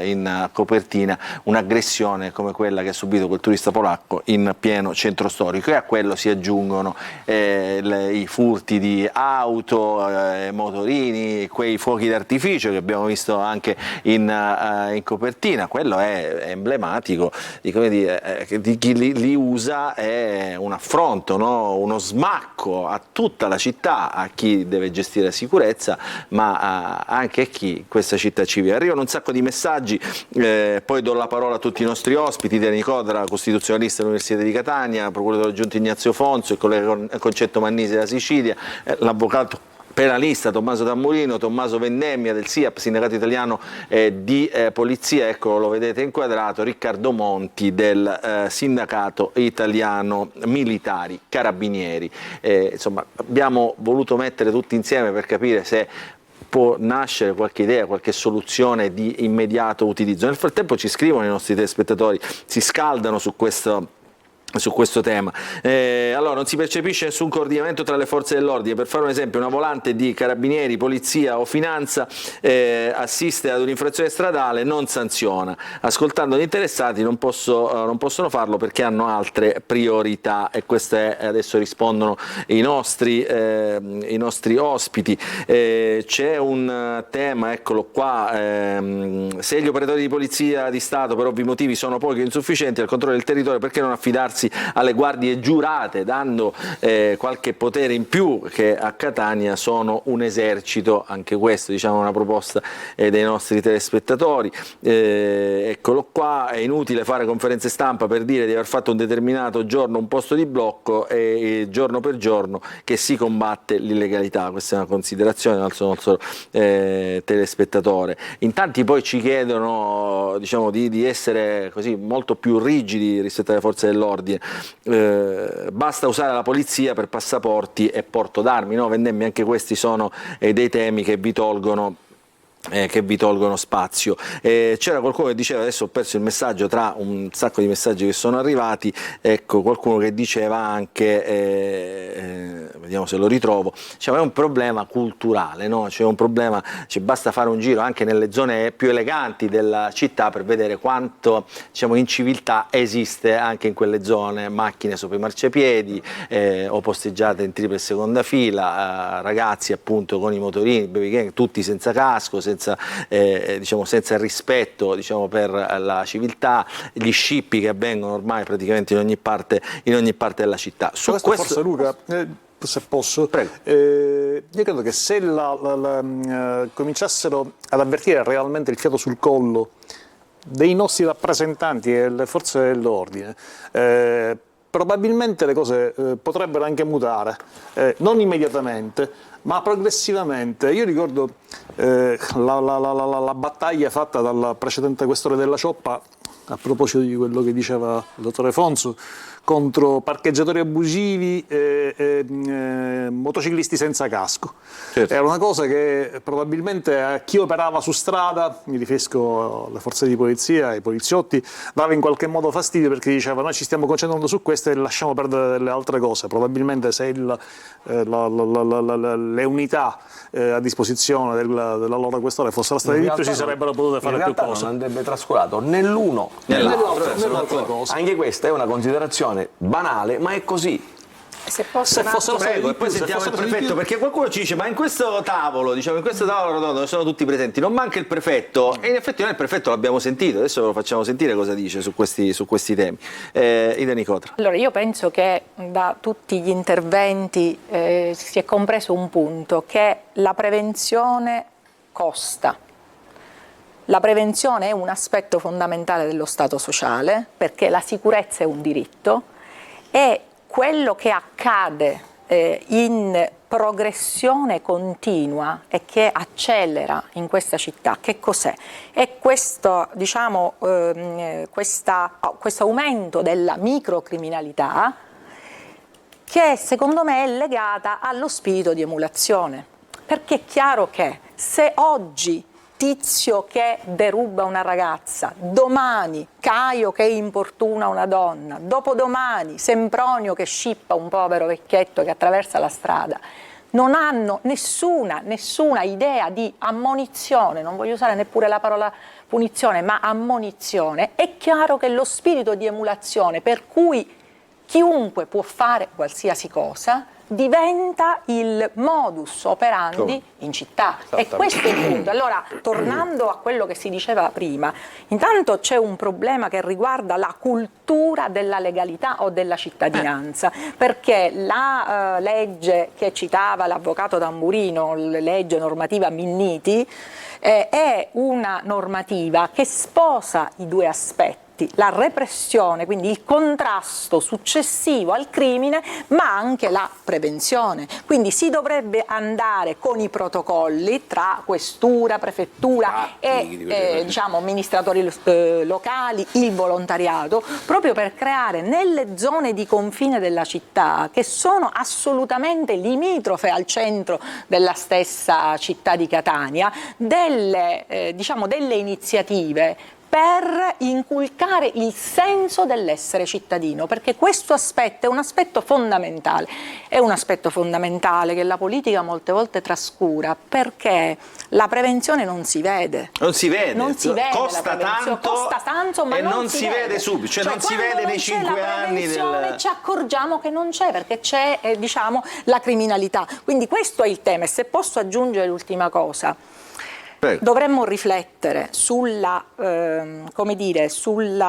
in copertina, un'aggressione come quella che ha subito quel turista polacco in pieno centro storico, e a quello si aggiungono i furti di auto, motorini, quei fuochi d'artificio che abbiamo visto anche in copertina. Quello è emblematico di, come dire, di chi li usa, è un affronto, no? Uno smacco a tutta la città, a chi deve gestire la sicurezza, ma anche a chi questa città ci vive. Arrivano un sacco di messaggi, poi do la parola a tutti i nostri ospiti: Tania Nicodera, costituzionalista all'Università di Catania, procuratore aggiunto Ignazio Fonso, il collega Concetto Mannisi della Sicilia, l'avvocato penalista Tommaso Tamburino, Tommaso Vendemmia del SIAP, Sindacato Italiano di Polizia, eccolo, lo vedete inquadrato, Riccardo Monti del Sindacato Italiano Militari Carabinieri. Insomma, abbiamo voluto mettere tutti insieme per capire se può nascere qualche idea, qualche soluzione di immediato utilizzo. Nel frattempo ci scrivono i nostri telespettatori, si scaldano su questo su questo tema. Allora, non si percepisce nessun coordinamento tra le forze dell'ordine. Per fare un esempio, una volante di carabinieri, polizia o finanza assiste ad un'infrazione stradale, non sanziona. Ascoltando gli interessati non possono farlo perché hanno altre priorità, e queste adesso rispondono i nostri ospiti. C'è un tema, eccolo qua, se gli operatori di polizia di Stato per ovvi motivi sono pochi e insufficienti al controllo del territorio, perché non affidarsi alle guardie giurate, dando qualche potere in più, che a Catania sono un esercito? Anche questo, diciamo, è una proposta dei nostri telespettatori. Eccolo qua, è inutile fare conferenze stampa per dire di aver fatto un determinato giorno un posto di blocco e giorno per giorno che si combatte l'illegalità. Questa è una considerazione del nostro telespettatore. In tanti poi ci chiedono, diciamo, di essere così molto più rigidi rispetto alle forze dell'ordine. Basta usare la polizia per passaporti e porto d'armi, no? Vendemmi, anche questi sono dei temi che vi tolgono spazio. C'era qualcuno che diceva, adesso ho perso il messaggio tra un sacco di messaggi che sono arrivati, ecco, qualcuno che diceva anche, vediamo se lo ritrovo, cioè, è un problema culturale, no? C'è un problema, basta fare un giro anche nelle zone più eleganti della città per vedere quanto, diciamo, inciviltà esiste anche in quelle zone: macchine sopra i marciapiedi, o posteggiate in tripla e seconda fila, ragazzi appunto con i motorini, baby gang, tutti senza casco, senza rispetto, diciamo, per la civiltà, gli scippi che avvengono ormai praticamente in ogni parte della città. Su questo forse, Luca, se posso, io credo che se cominciassero ad avvertire realmente il fiato sul collo dei nostri rappresentanti e delle forze dell'ordine, probabilmente le cose potrebbero anche mutare, non immediatamente, ma progressivamente. Io ricordo la battaglia fatta dal precedente questore della Cioppa, a proposito di quello che diceva il dottore Fonso, contro parcheggiatori abusivi e motociclisti senza casco. Certo. Era una cosa che probabilmente a chi operava su strada, mi riferisco alle forze di polizia, ai poliziotti, dava in qualche modo fastidio, perché diceva: noi ci stiamo concentrando su questo e lasciamo perdere delle altre cose. Probabilmente se le unità a disposizione della loro questore fossero state di più, si sarebbero potute fare più cose. Non andrebbe trascurato né l'uno né l'altro. Anche questa è una considerazione banale, ma è così. Se fossero Prego, e poi sentiamo il prefetto, perché qualcuno ci dice: ma in questo tavolo, rotondo, dove sono tutti presenti, non manca il prefetto? E in effetti noi il prefetto l'abbiamo sentito, adesso ve lo facciamo sentire cosa dice su questi temi. Ida Nicotra. Allora, io penso che da tutti gli interventi si è compreso un punto, che la prevenzione costa. La prevenzione è un aspetto fondamentale dello Stato sociale, perché la sicurezza è un diritto, e quello che accade in progressione continua e che accelera in questa città, che cos'è? È questo, diciamo, questo aumento della microcriminalità, che secondo me è legata allo spirito di emulazione, perché è chiaro che se oggi Tizio che deruba una ragazza, domani Caio che importuna una donna, dopodomani Sempronio che scippa un povero vecchietto che attraversa la strada, non hanno nessuna idea di ammonizione, non voglio usare neppure la parola punizione, ma ammonizione, è chiaro che lo spirito di emulazione, per cui chiunque può fare qualsiasi cosa, diventa il modus operandi in città. E questo è il punto. Allora, tornando a quello che si diceva prima, intanto c'è un problema che riguarda la cultura della legalità o della cittadinanza, perché la legge che citava l'avvocato Tamburino, la legge normativa Minniti, è una normativa che sposa i due aspetti: la repressione, quindi il contrasto successivo al crimine, ma anche la prevenzione. Quindi si dovrebbe andare con i protocolli tra questura, prefettura e diciamo, amministratori locali, il volontariato, proprio per creare nelle zone di confine della città, che sono assolutamente limitrofe al centro della stessa città di Catania, delle iniziative per inculcare il senso dell'essere cittadino, perché questo aspetto è un aspetto fondamentale che la politica molte volte trascura, perché la prevenzione non si vede. Non si vede, costa tanto, ma e non si vede subito, cioè non si vede nei 5 anni del... ci accorgiamo che non c'è, perché c'è diciamo la criminalità. Quindi questo è il tema. E se posso aggiungere l'ultima cosa, dovremmo riflettere sulla, come dire, sul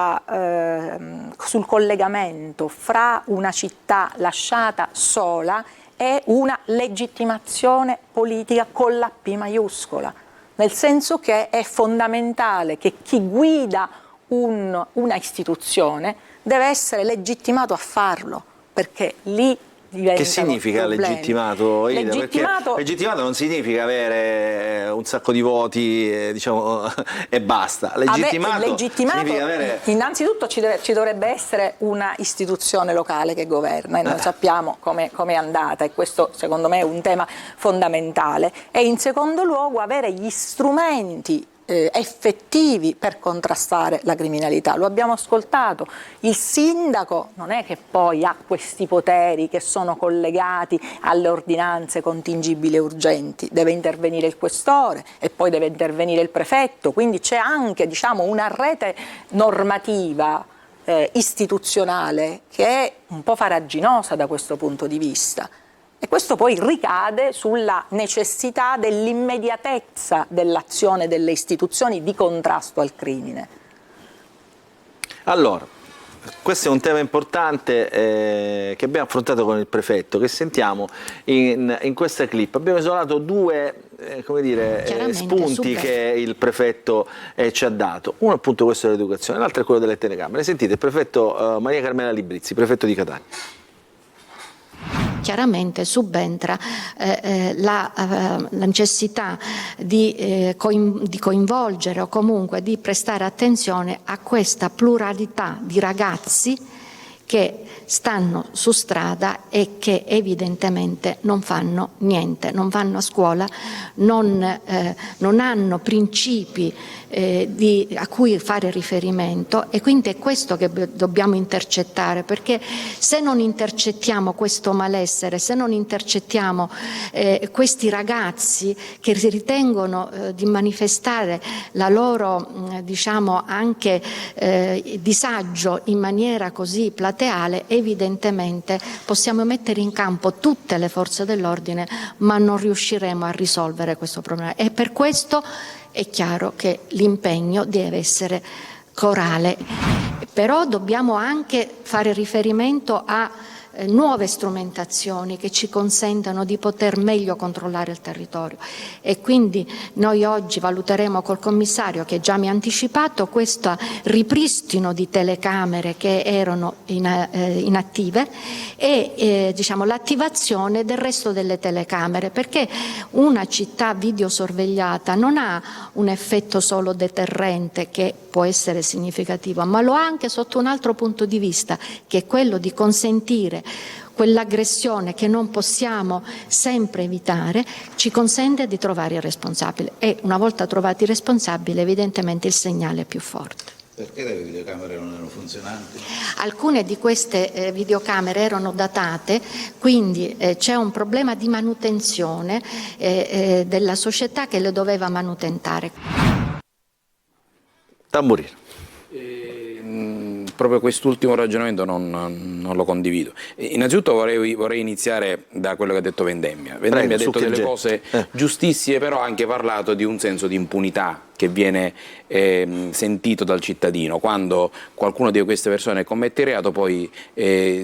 collegamento fra una città lasciata sola e una legittimazione politica con la P maiuscola, nel senso che è fondamentale che chi guida una istituzione deve essere legittimato a farlo, perché lì Che significa problemi. legittimato? Legittimato... Perché legittimato non significa avere un sacco di voti, diciamo, e basta. Legittimato significa avere... Innanzitutto ci dovrebbe essere una istituzione locale che governa, e noi sappiamo come è andata, e questo secondo me è un tema fondamentale. E in secondo luogo avere gli strumenti effettivi per contrastare la criminalità. Lo abbiamo ascoltato, il sindaco non è che poi ha questi poteri che sono collegati alle ordinanze contingibili e urgenti, deve intervenire il questore e poi deve intervenire il prefetto, quindi c'è anche, diciamo, una rete normativa istituzionale che è un po' farraginosa da questo punto di vista. E questo poi ricade sulla necessità dell'immediatezza dell'azione delle istituzioni di contrasto al crimine. Allora, questo è un tema importante che abbiamo affrontato con il prefetto, che sentiamo in questa clip. Abbiamo isolato due come dire, spunti che il prefetto ci ha dato. Uno appunto questo dell'educazione, l'altro è quello delle telecamere. Sentite il prefetto Maria Carmela Librizzi, prefetto di Catania. Chiaramente subentra la necessità di coinvolgere o comunque di prestare attenzione a questa pluralità di ragazzi che stanno su strada e che evidentemente non fanno niente, non vanno a scuola, non hanno principi a cui fare riferimento, e quindi è questo che dobbiamo intercettare, perché se non intercettiamo questo malessere, se non intercettiamo questi ragazzi che si ritengono di manifestare la loro diciamo anche disagio in maniera così plateale, evidentemente possiamo mettere in campo tutte le forze dell'ordine, ma non riusciremo a risolvere questo problema. E per questo è chiaro che l'impegno deve essere corale, però dobbiamo anche fare riferimento a nuove strumentazioni che ci consentano di poter meglio controllare il territorio, e quindi noi oggi valuteremo col commissario, che già mi ha anticipato, questo ripristino di telecamere che erano inattive e diciamo l'attivazione del resto delle telecamere, perché una città videosorvegliata non ha un effetto solo deterrente che può essere significativo, ma lo ha anche sotto un altro punto di vista, che è quello di consentire quell'aggressione che non possiamo sempre evitare, ci consente di trovare il responsabile, e una volta trovati i responsabili evidentemente il segnale è più forte. Perché le videocamere non erano funzionanti? Alcune di queste videocamere erano datate, quindi c'è un problema di manutenzione della società che le doveva manutentare. Tamburino. Proprio quest'ultimo ragionamento non lo condivido. Innanzitutto vorrei iniziare da quello che ha detto Vendemmia. Vendemmia ha detto delle cose giustissime, però ha anche parlato di un senso di impunità che viene sentito dal cittadino quando qualcuno di queste persone commette il reato, poi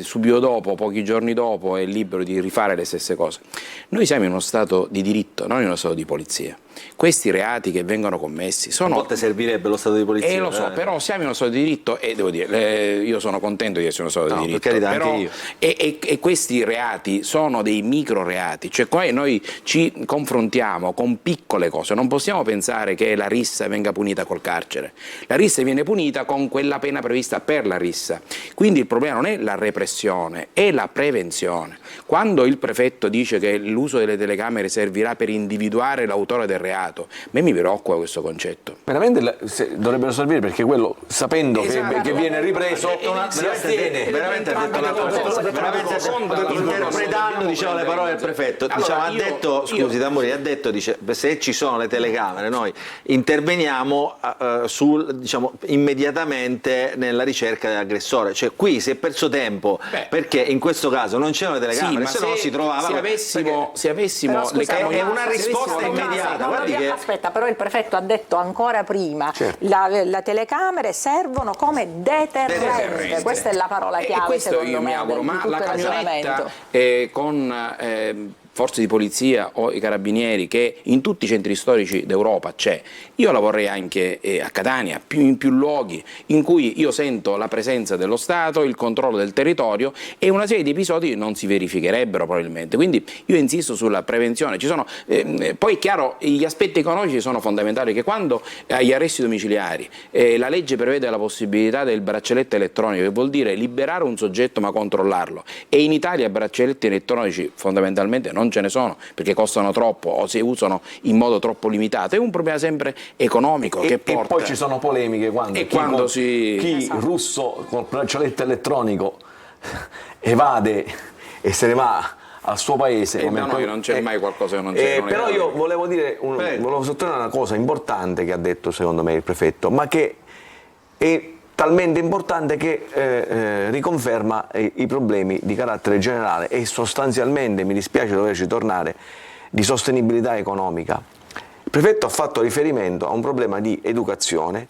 subito dopo, pochi giorni dopo, è libero di rifare le stesse cose. Noi siamo in uno stato di diritto, non in uno stato di polizia. Questi reati che vengono commessi sono... A volte servirebbe lo stato di polizia. Lo so, però siamo in uno stato di diritto e devo dire, io sono contento di essere in uno stato di diritto. Per carità, però, anche io. E questi reati sono dei micro reati, cioè qua noi ci confrontiamo con piccole cose, non possiamo pensare che la rissa venga punita col carcere. La rissa viene punita con quella pena prevista per la rissa. Quindi il problema non è la repressione, è la prevenzione. Quando il prefetto dice che l'uso delle telecamere servirà per individuare l'autore del reato, a me mi preoccupa questo concetto. Veramente dovrebbero servire, perché quello, sapendo che viene ripreso, si astiene. Veramente ha detto una cosa, interpretando, diciamo, le parole del prefetto. Diciamo, ha detto, scusi Tamburini, ha detto, dice, se ci sono le telecamere noi interveniamo diciamo, immediatamente nella ricerca dell'aggressore. Cioè qui si è perso tempo, perché in questo caso non c'erano le telecamere, se no si trovava. Se avessimo Però, scusa, le è una risposta immediata. Guardi che... Aspetta, però il prefetto ha detto ancora prima, le telecamere servono come deterrente. Questa è la parola chiave, questo secondo io me, mi auguro, di ma tutto la il camionetta ragionamento. con forze di polizia o i carabinieri che in tutti i centri storici d'Europa c'è, io la vorrei anche a Catania, in più luoghi in cui io sento la presenza dello Stato, il controllo del territorio, e una serie di episodi non si verificherebbero probabilmente. Quindi io insisto sulla prevenzione. Ci sono, poi è chiaro, gli aspetti economici sono fondamentali, che quando agli arresti domiciliari la legge prevede la possibilità del braccialetto elettronico, che vuol dire liberare un soggetto ma controllarlo, e in Italia braccialetti elettronici fondamentalmente non ce ne sono, perché costano troppo o si usano in modo troppo limitato. È un problema sempre economico che porta. E poi ci sono polemiche quando chi russo col braccialetto elettronico evade e se ne va al suo paese. Da noi non c'è mai qualcosa che non c'è. Però io volevo volevo sottolineare una cosa importante che ha detto secondo me il prefetto, ma che è talmente importante che riconferma i problemi di carattere generale e sostanzialmente, mi dispiace doverci tornare, di sostenibilità economica. Il prefetto ha fatto riferimento a un problema di educazione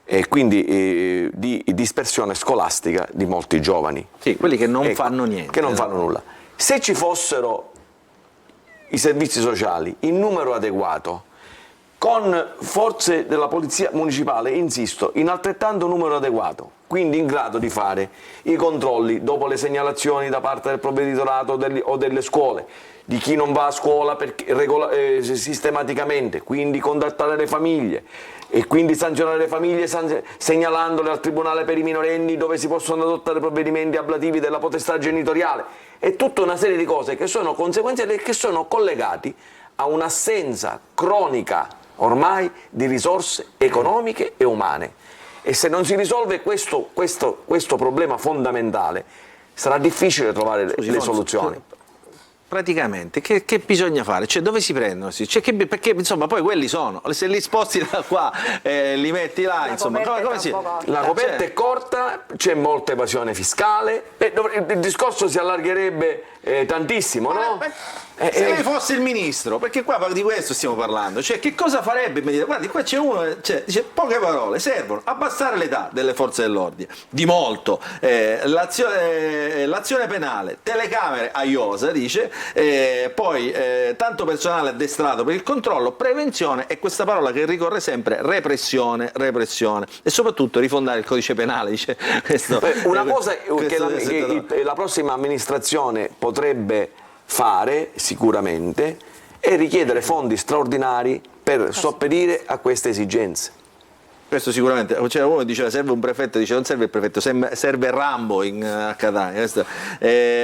e quindi di dispersione scolastica di molti giovani. Sì, quelli che non fanno niente. Che non fanno nulla. Se ci fossero i servizi sociali in numero adeguato, con forze della polizia municipale, insisto, in altrettanto numero adeguato, quindi in grado di fare i controlli dopo le segnalazioni da parte del provveditorato o delle scuole, di chi non va a scuola sistematicamente, quindi contattare le famiglie e quindi sanzionare le famiglie segnalandole al Tribunale per i minorenni, dove si possono adottare provvedimenti ablativi della potestà genitoriale, e tutta una serie di cose che sono conseguenziali e che sono collegati a un'assenza cronica ormai di risorse economiche e umane. E se non si risolve questo problema fondamentale, sarà difficile trovare le soluzioni. Praticamente, che bisogna fare? Cioè, dove si prendono? Cioè, perché insomma poi quelli sono, se li sposti da qua li metti là, insomma, come si... La coperta è corta, c'è molta evasione fiscale, il discorso si allargherebbe tantissimo, no? Se lei fosse il ministro, perché qua di questo stiamo parlando, cioè che cosa farebbe immediatamente? Guardi, qua c'è uno, dice poche parole, servono abbassare l'età delle forze dell'ordine, di molto, l'azione penale, telecamere a iosa, dice, poi tanto personale addestrato per il controllo, prevenzione e questa parola che ricorre sempre, repressione, e soprattutto rifondare il codice penale, dice questo. Una cosa che la prossima amministrazione potrebbe fare sicuramente è richiedere fondi straordinari per sopperire a queste esigenze. Questo sicuramente, cioè uno diceva serve un prefetto, dice non serve il prefetto, serve Rambo a Catania.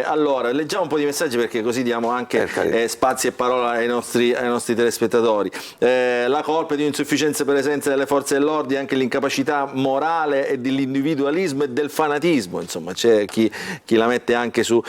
Allora, leggiamo un po' di messaggi perché così diamo anche spazio e parola ai nostri telespettatori. La colpa è di un'insufficienza presenza delle forze dell'ordine, anche l'incapacità morale e dell'individualismo e del fanatismo, insomma c'è chi la mette anche su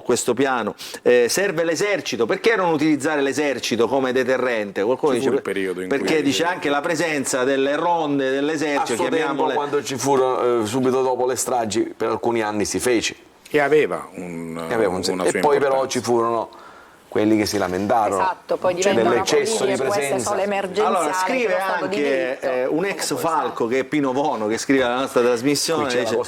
questo piano. Serve l'esercito, perché non utilizzare l'esercito come deterrente? Qualcuno dice, perché dice anche la presenza delle ronde dell'esercito, a suo tempo, quando ci furono subito dopo le stragi, per alcuni anni si fece e aveva una sua e poi però ci furono quelli che si lamentarono, esatto, poi dell'eccesso di queste presenza. sono le emergenziali. Allora scrive anche un ex falco che è Pino Vono, che scrive alla nostra trasmissione, dice,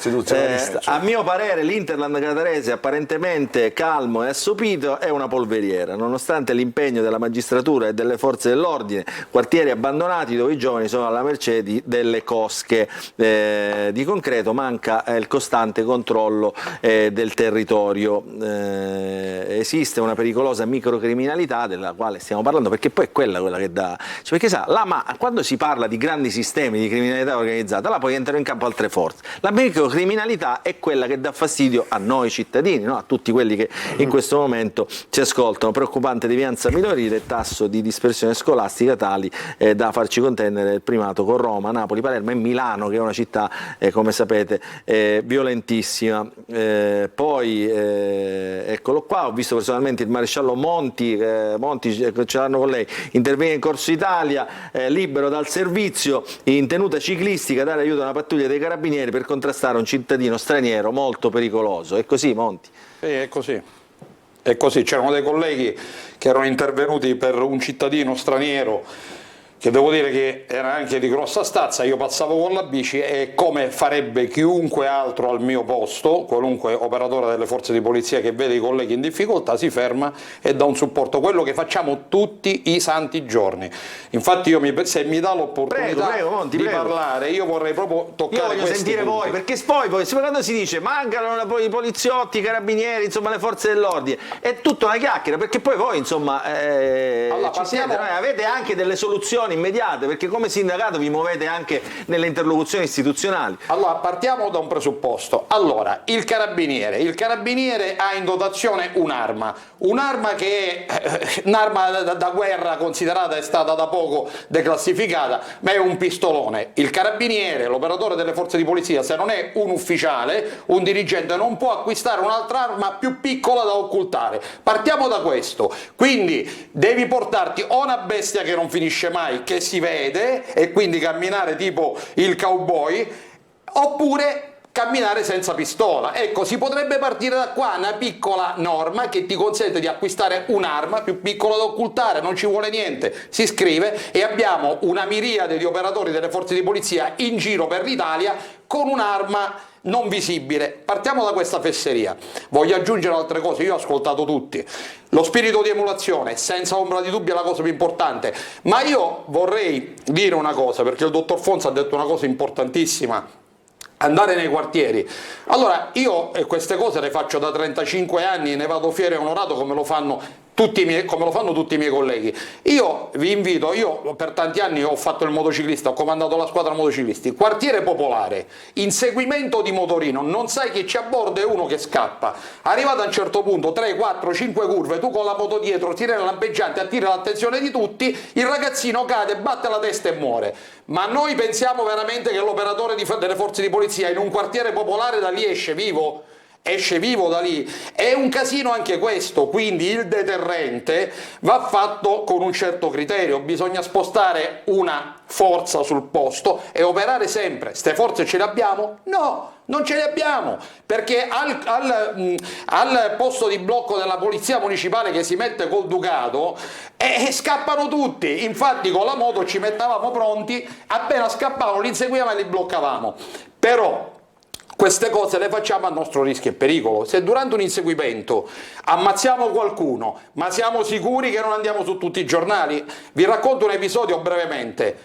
a mio parere l'Interland catanese, apparentemente calmo e assopito, è una polveriera, nonostante l'impegno della magistratura e delle forze dell'ordine, quartieri abbandonati dove i giovani sono alla mercé delle cosche. Di concreto manca il costante controllo del territorio. Esiste una pericolosa microcriminalità della quale stiamo parlando, perché poi è quella che dà, cioè, perché quando si parla di grandi sistemi di criminalità organizzata, là poi entrano in campo altre forze. La microcriminalità è quella che dà fastidio a noi cittadini, no? A tutti quelli che in questo momento ci ascoltano. Preoccupante devianza minorile, tasso di dispersione scolastica tali da farci contendere il primato con Roma, Napoli, Palermo e Milano, che è una città, come sapete, violentissima. Poi eccolo qua, ho visto personalmente il maresciallo Monti, ce l'hanno con lei, interviene in Corso Italia, libero dal servizio, in tenuta ciclistica, dare aiuto a una pattuglia dei carabinieri per contrastare un cittadino straniero molto pericoloso. È così, Monti? È così. È così, c'erano dei colleghi che erano intervenuti per un cittadino straniero che devo dire che era anche di grossa stazza. Io passavo con la bici e, come farebbe chiunque altro al mio posto, qualunque operatore delle forze di polizia che vede i colleghi in difficoltà, si ferma e dà un supporto, quello che facciamo tutti i santi giorni. Infatti io se mi dà l'opportunità di parlare, io vorrei proprio toccare io voglio sentire punti. voi, perché poi quando si dice mancano i poliziotti, i carabinieri, insomma le forze dell'ordine, è tutta una chiacchiera, perché poi voi insomma avete anche delle soluzioni immediate, perché come sindacato vi muovete anche nelle interlocuzioni istituzionali. Allora, partiamo da un presupposto. Allora, il carabiniere ha in dotazione un'arma che è un'arma da guerra, considerata, è stata da poco declassificata, ma è un pistolone. Il carabiniere, l'operatore delle forze di polizia, se non è un ufficiale, un dirigente, non può acquistare un'altra arma più piccola da occultare. Partiamo da questo. Quindi devi portarti o una bestia che non finisce mai, che si vede, e quindi camminare tipo il cowboy, oppure camminare senza pistola. Ecco, si potrebbe partire da qua, una piccola norma che ti consente di acquistare un'arma più piccola da occultare, non ci vuole niente, si scrive e abbiamo una miriade di operatori delle forze di polizia in giro per l'Italia con un'arma non visibile. Partiamo da questa fesseria. Voglio aggiungere altre cose, io ho ascoltato tutti. Lo spirito di emulazione, senza ombra di dubbio, è la cosa più importante, ma io vorrei dire una cosa, perché il dottor Fonza ha detto una cosa importantissima: andare nei quartieri. Allora, io queste cose le faccio da 35 anni, ne vado fiero e onorato, come lo fanno tutti i miei colleghi. Io vi invito, io per tanti anni ho fatto il motociclista, ho comandato la squadra motociclisti, quartiere popolare, inseguimento di motorino, non sai chi c'è a bordo, è uno che scappa, arrivato a un certo punto, 3, 4, 5 curve, tu con la moto dietro tiri il lampeggiante, attiri l'attenzione di tutti, il ragazzino cade, batte la testa e muore. Ma noi pensiamo veramente che l'operatore delle forze di polizia in un quartiere popolare da lì esce vivo? Esce vivo da lì? È un casino anche questo, quindi il deterrente va fatto con un certo criterio, bisogna spostare una forza sul posto e operare sempre. Ste forze ce le abbiamo? No, non ce le abbiamo, perché al posto di blocco della polizia municipale che si mette col Ducato scappano tutti. Infatti con la moto ci mettavamo pronti, appena scappavano li inseguivamo e li bloccavamo. Però queste cose le facciamo a nostro rischio e pericolo. Se durante un inseguimento ammazziamo qualcuno, ma siamo sicuri che non andiamo su tutti i giornali? Vi racconto un episodio brevemente.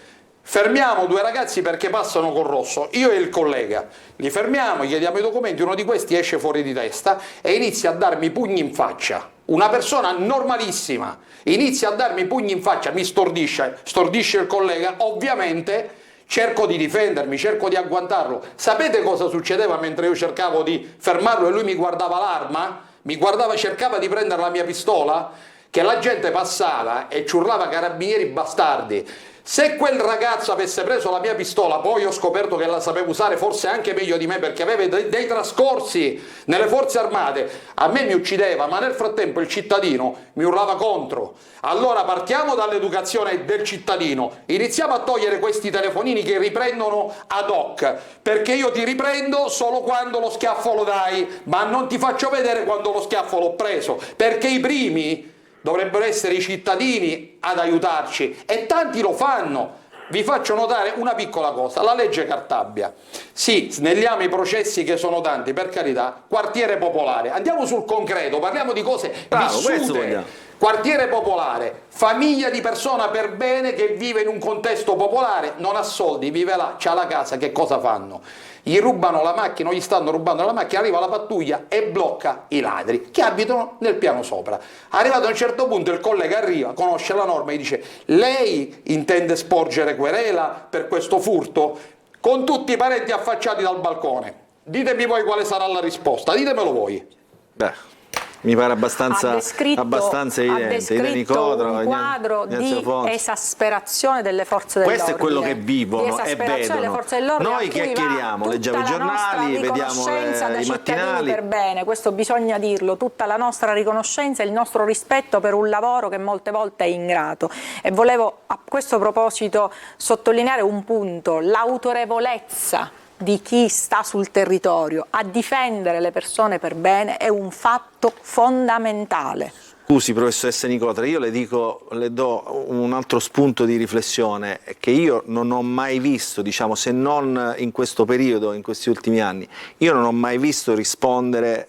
Fermiamo 2 ragazzi perché passano col rosso, io e il collega, li fermiamo, gli chiediamo i documenti, uno di questi esce fuori di testa e inizia a darmi pugni in faccia. Una persona normalissima inizia a darmi pugni in faccia, mi stordisce il collega, ovviamente cerco di difendermi, cerco di agguantarlo. Sapete cosa succedeva mentre io cercavo di fermarlo e lui mi guardava l'arma? Mi guardava, cercava di prendere la mia pistola? Che la gente passava e ci urlava carabinieri bastardi. Se quel ragazzo avesse preso la mia pistola, poi ho scoperto che la sapeva usare forse anche meglio di me perché aveva dei trascorsi nelle forze armate, a me mi uccideva, ma nel frattempo il cittadino mi urlava contro. Allora partiamo dall'educazione del cittadino, iniziamo a togliere questi telefonini che riprendono ad hoc, perché io ti riprendo solo quando lo schiaffo lo dai, ma non ti faccio vedere quando lo schiaffo l'ho preso, perché i primi dovrebbero essere i cittadini ad aiutarci e tanti lo fanno. Vi faccio notare una piccola cosa, la legge Cartabia. Sì, snelliamo i processi che sono tanti, per carità, quartiere popolare. Andiamo sul concreto, parliamo di cose vissute. Quartiere popolare, famiglia di persona per bene che vive in un contesto popolare, non ha soldi, vive là, c'ha la casa, che cosa fanno? gli rubano la macchina o gli stanno rubando la macchina, arriva la pattuglia e blocca i ladri che abitano nel piano sopra. Arrivato a un certo punto il collega arriva, conosce la norma e dice: lei intende sporgere querela per questo furto? Con tutti i parenti affacciati dal balcone. Ditemi voi quale sarà la risposta, ditemelo voi. Beh, mi pare abbastanza evidente. Ha descritto un quadro di esasperazione delle forze dell'ordine. Questo è quello che vivono e vedono. Noi chiacchieriamo, leggiamo i giornali, vediamo i mattinali. Per bene, questo bisogna dirlo, tutta la nostra riconoscenza e il nostro rispetto per un lavoro che molte volte è ingrato. E volevo a questo proposito sottolineare un punto: l'autorevolezza di chi sta sul territorio a difendere le persone per bene è un fatto fondamentale. Scusi professoressa Nicotera, io le do un altro spunto di riflessione che io non ho mai visto, diciamo, se non in questo periodo, in questi ultimi anni, io non ho mai visto rispondere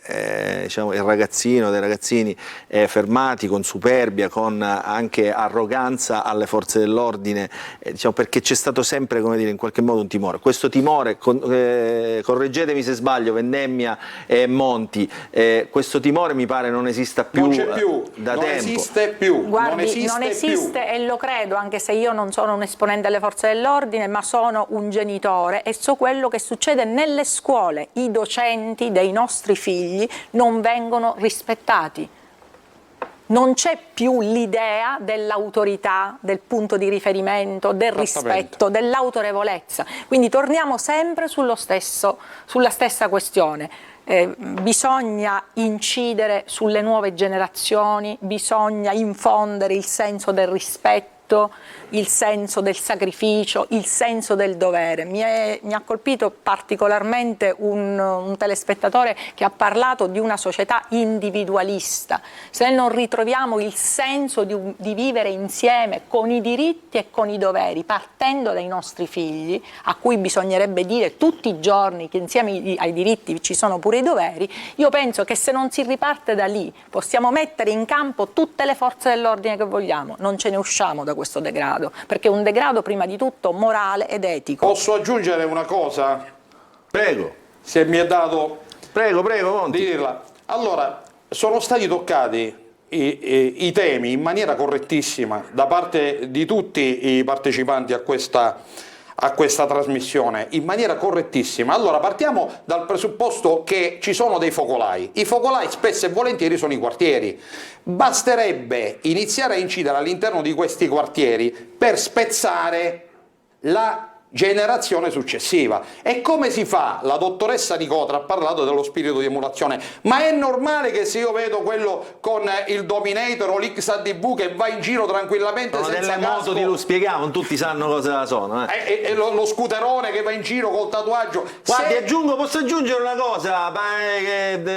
diciamo, il ragazzino, dei ragazzini fermati con superbia, con anche arroganza alle forze dell'ordine, diciamo, perché c'è stato sempre, come dire, in qualche modo un timore. Questo timore, correggetemi se sbaglio, Vendemmia e Monti, questo timore mi pare non esista più. Non c'è più. Da non tempo. Esiste più. Guardi, non esiste e lo credo, anche se io non sono un esponente delle forze dell'ordine, ma sono un genitore e so quello che succede nelle scuole. I docenti dei nostri figli non vengono rispettati. Non c'è più l'idea dell'autorità, del punto di riferimento, del rispetto, dell'autorevolezza. Quindi torniamo sempre sulla stessa questione. Bisogna incidere sulle nuove generazioni, bisogna infondere il senso del rispetto, il senso del sacrificio, il senso del dovere. Mi ha colpito particolarmente un telespettatore che ha parlato di una società individualista. Se non ritroviamo il senso di vivere insieme con i diritti e con i doveri, partendo dai nostri figli, a cui bisognerebbe dire tutti i giorni che insieme ai diritti ci sono pure i doveri, io penso che se non si riparte da lì possiamo mettere in campo tutte le forze dell'ordine che vogliamo, non ce ne usciamo da questo degrado, perché è un degrado prima di tutto morale ed etico. Posso aggiungere una cosa? Prego. Se mi è dato Prego, Monti. di dirla. Allora, sono stati toccati i temi in maniera correttissima da parte di tutti i partecipanti a questa trasmissione, in maniera correttissima. Allora partiamo dal presupposto che ci sono dei focolai. I focolai spesso e volentieri sono i quartieri. Basterebbe iniziare a incidere all'interno di questi quartieri per spezzare la generazione successiva. E come si fa? La dottoressa Nicotera ha parlato dello spirito di emulazione, ma è normale che se io vedo quello con il Dominator o l'XADV che va in giro tranquillamente sono senza delle moto casco, spieghiamo, tutti sanno cosa sono. e lo scooterone che va in giro col tatuaggio. Guardi, posso aggiungere una cosa,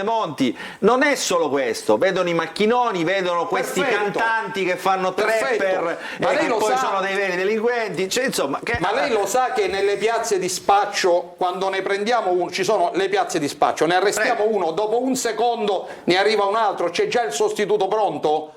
Monti, non è solo questo, vedono i macchinoni, vedono questi cantanti che fanno trapper e che poi sono dei veri delinquenti, cioè, insomma, ma lei lo sa che nelle piazze di spaccio, quando ne prendiamo uno, ci sono le piazze di spaccio, ne arrestiamo uno, dopo un secondo ne arriva un altro, c'è già il sostituto pronto?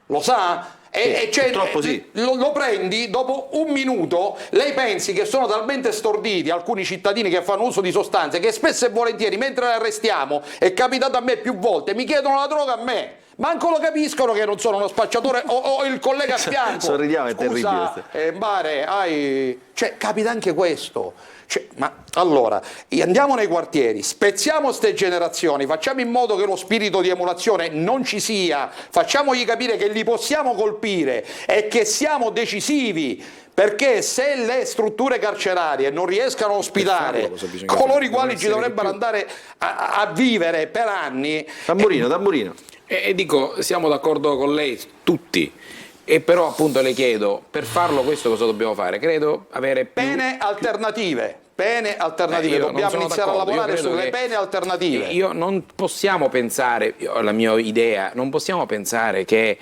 Lo sa? Purtroppo sì. Lo prendi, dopo un minuto, lei pensi che sono talmente storditi alcuni cittadini che fanno uso di sostanze che spesso e volentieri, mentre le arrestiamo, è capitato a me più volte, mi chiedono la droga a me. Manco lo capiscono che non sono uno spacciatore o il collega a fianco. Sorridiamo, è terribile. Mare, cioè, capita anche questo. Cioè, ma allora, andiamo nei quartieri, spezziamo ste generazioni, facciamo in modo che lo spirito di emulazione non ci sia, facciamogli capire che li possiamo colpire e che siamo decisivi. Perché se le strutture carcerarie non riescano a ospitare coloro i quali ci dovrebbero andare a vivere per anni... Tamburino. E dico, siamo d'accordo con lei tutti, e però appunto le chiedo, per farlo questo cosa dobbiamo fare? Credo avere più... Pene alternative. Dobbiamo iniziare a lavorare sulle pene alternative. Io non possiamo pensare, la mia idea, non possiamo pensare che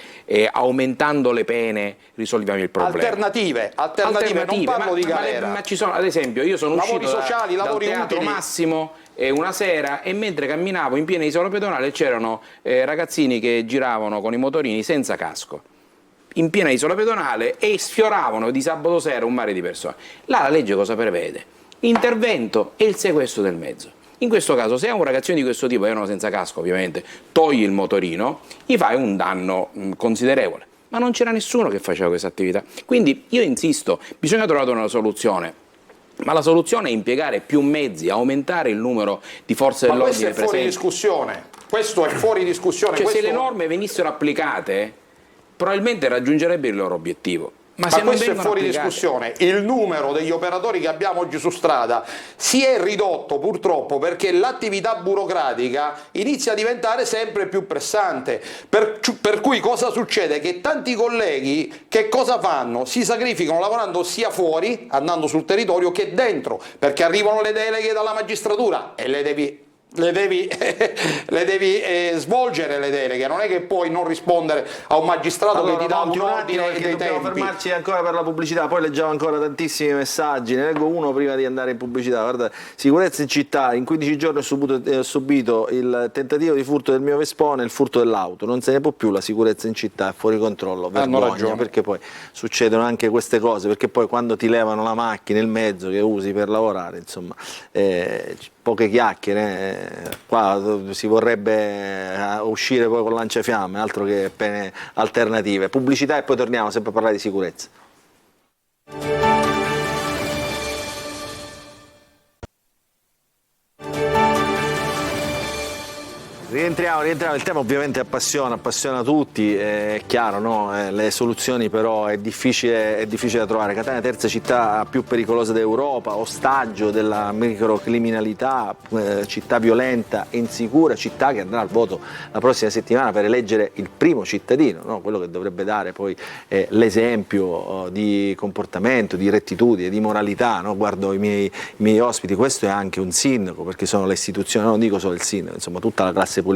aumentando le pene risolviamo il problema. Alternative, non parlo di galera. Ma ci sono, ad esempio, io sono lavori uscito sociali, dal lavori Teatro utili. Massimo una sera, e mentre camminavo in piena isola pedonale c'erano ragazzini che giravano con i motorini senza casco in piena isola pedonale e sfioravano di sabato sera un mare di persone. Là la legge cosa prevede? intervento e il sequestro del mezzo. In questo caso, se è un ragazzino di questo tipo, erano senza casco ovviamente, togli il motorino, gli fai un danno considerevole. Ma non c'era nessuno che faceva questa attività. Quindi io insisto, bisogna trovare una soluzione. Ma la soluzione è impiegare più mezzi, aumentare il numero di forze dell'ordine presenti. Ma questo è fuori discussione. Questo è fuori discussione. Cioè, questo... se le norme venissero applicate, probabilmente raggiungerebbero il loro obiettivo. Ma se non questo è vengono fuori applicate... discussione. Il numero degli operatori che abbiamo oggi su strada si è ridotto purtroppo perché l'attività burocratica inizia a diventare sempre più pressante. Per cui cosa succede? Che tanti colleghi che cosa fanno? Si sacrificano lavorando sia fuori, andando sul territorio, che dentro, perché arrivano le deleghe dalla magistratura e le devi svolgere le deleghe, non è che puoi non rispondere a un magistrato che ti dà un ordine e dei dobbiamo tempi. fermarci ancora per la pubblicità, poi leggiamo ancora tantissimi messaggi, ne leggo uno prima di andare in pubblicità. Guarda, sicurezza in città, in 15 giorni ho subito il tentativo di furto del mio Vespone e il furto dell'auto, non se ne può più, la sicurezza in città è fuori controllo, vergogna, perché poi succedono anche queste cose, perché poi quando ti levano la macchina, il mezzo che usi per lavorare, insomma, poche chiacchiere, qua si vorrebbe uscire poi con lanciafiamme, altro che pene alternative. Pubblicità e poi torniamo sempre a parlare di sicurezza. Rientriamo, il tema ovviamente appassiona tutti, è chiaro, no? Le soluzioni però è difficile da trovare. Catania terza città più pericolosa d'Europa, ostaggio della microcriminalità, città violenta e insicura, città che andrà al voto la prossima settimana per eleggere il primo cittadino, no? Quello che dovrebbe dare poi l'esempio di comportamento, di rettitudine, di moralità, no? Guardo i miei ospiti, questo è anche un sindaco, perché sono le istituzioni, non dico solo il sindaco, insomma tutta la classe politica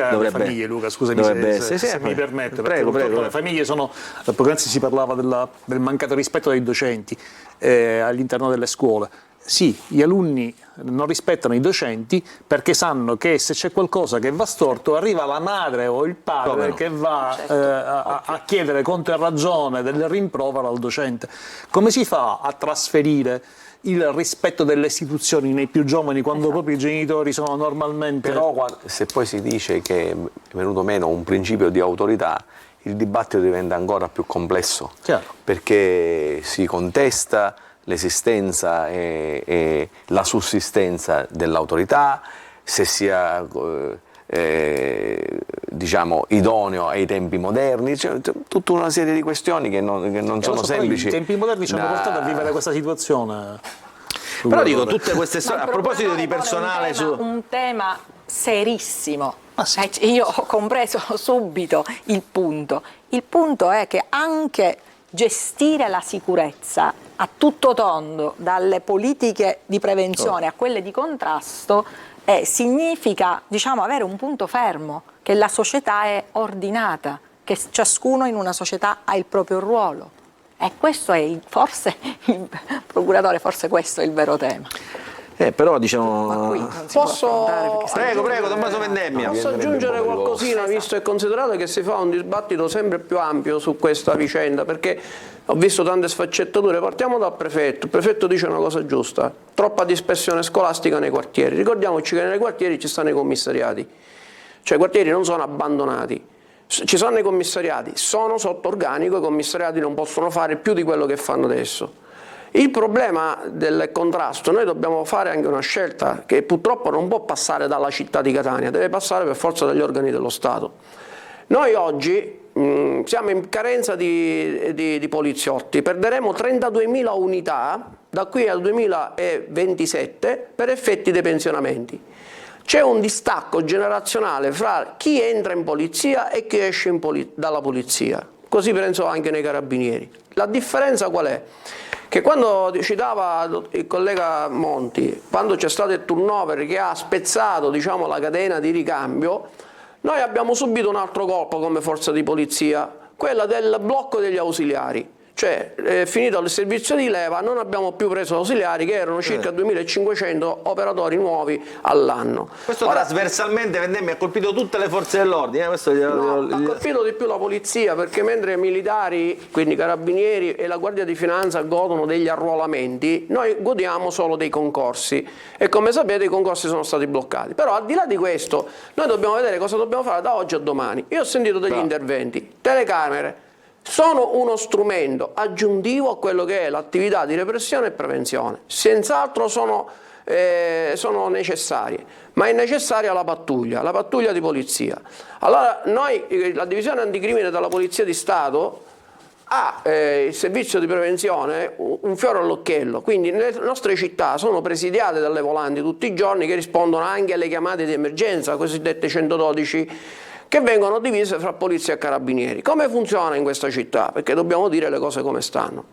dovrebbe famiglie, Luca, scusami se mi permette, prego. Le famiglie sono, poc'anzi si parlava del mancato rispetto dei docenti all'interno delle scuole. Sì, gli alunni non rispettano i docenti perché sanno che se c'è qualcosa che va storto arriva la madre o il padre che va a chiedere conto e ragione del rimprovero al docente. Come si fa a trasferire il rispetto delle istituzioni nei più giovani quando proprio i genitori sono normalmente... Però se poi si dice che è venuto meno un principio di autorità, il dibattito diventa ancora più complesso. Chiaro. Perché si contesta l'esistenza e la sussistenza dell'autorità, se sia diciamo idoneo ai tempi moderni, cioè, tutta una serie di questioni che non sono semplici. I tempi moderni ci hanno portato a vivere questa situazione. Però dico, tutte queste storie, a proposito di personale... Un tema serissimo. Sì. Io ho compreso subito il punto. Il punto è che anche gestire la sicurezza a tutto tondo, dalle politiche di prevenzione a quelle di contrasto, significa, diciamo, avere un punto fermo, che la società è ordinata, che ciascuno in una società ha il proprio ruolo. E questo è forse il procuratore, forse questo è il vero tema. Però diciamo... Prego, Tommaso Vendemmia. Posso aggiungere qualcosina, visto e considerato che si fa un dibattito sempre più ampio su questa vicenda, perché ho visto tante sfaccettature. Partiamo dal prefetto. Il prefetto dice una cosa giusta: troppa dispersione scolastica nei quartieri. Ricordiamoci che nei quartieri ci stanno i commissariati, cioè i quartieri non sono abbandonati. Ci sono i commissariati, sono sotto organico, i commissariati non possono fare più di quello che fanno adesso. Il problema del contrasto, noi dobbiamo fare anche una scelta che purtroppo non può passare dalla città di Catania, deve passare per forza dagli organi dello Stato. Noi oggi siamo in carenza di poliziotti, perderemo 32.000 unità da qui al 2027 per effetti dei pensionamenti. C'è un distacco generazionale fra chi entra in polizia e chi esce dalla polizia, così penso anche nei carabinieri. La differenza qual è? Che quando citava il collega Monti, quando c'è stato il turnover che ha spezzato, diciamo, la catena di ricambio, noi abbiamo subito un altro colpo come forza di polizia, quella del blocco degli ausiliari. cioè finito il servizio di leva non abbiamo più preso ausiliari, che erano circa 2500 operatori nuovi all'anno. Questo trasversalmente mi ha colpito tutte le forze dell'ordine. Ha colpito di più la polizia, perché mentre i militari, quindi carabinieri e la Guardia di Finanza godono degli arruolamenti, noi godiamo solo dei concorsi, e come sapete i concorsi sono stati bloccati. Però al di là di questo noi dobbiamo vedere cosa dobbiamo fare da oggi a domani. Io ho sentito degli interventi, telecamere sono uno strumento aggiuntivo a quello che è l'attività di repressione e prevenzione, senz'altro sono necessarie, ma è necessaria la pattuglia di polizia. Allora noi, la divisione anticrimine della Polizia di Stato, ha il servizio di prevenzione un fiore all'occhiello, quindi le nostre città sono presidiate dalle volanti tutti i giorni che rispondono anche alle chiamate di emergenza, cosiddette 112, che vengono divise fra polizia e carabinieri. Come funziona in questa città? Perché dobbiamo dire le cose come stanno.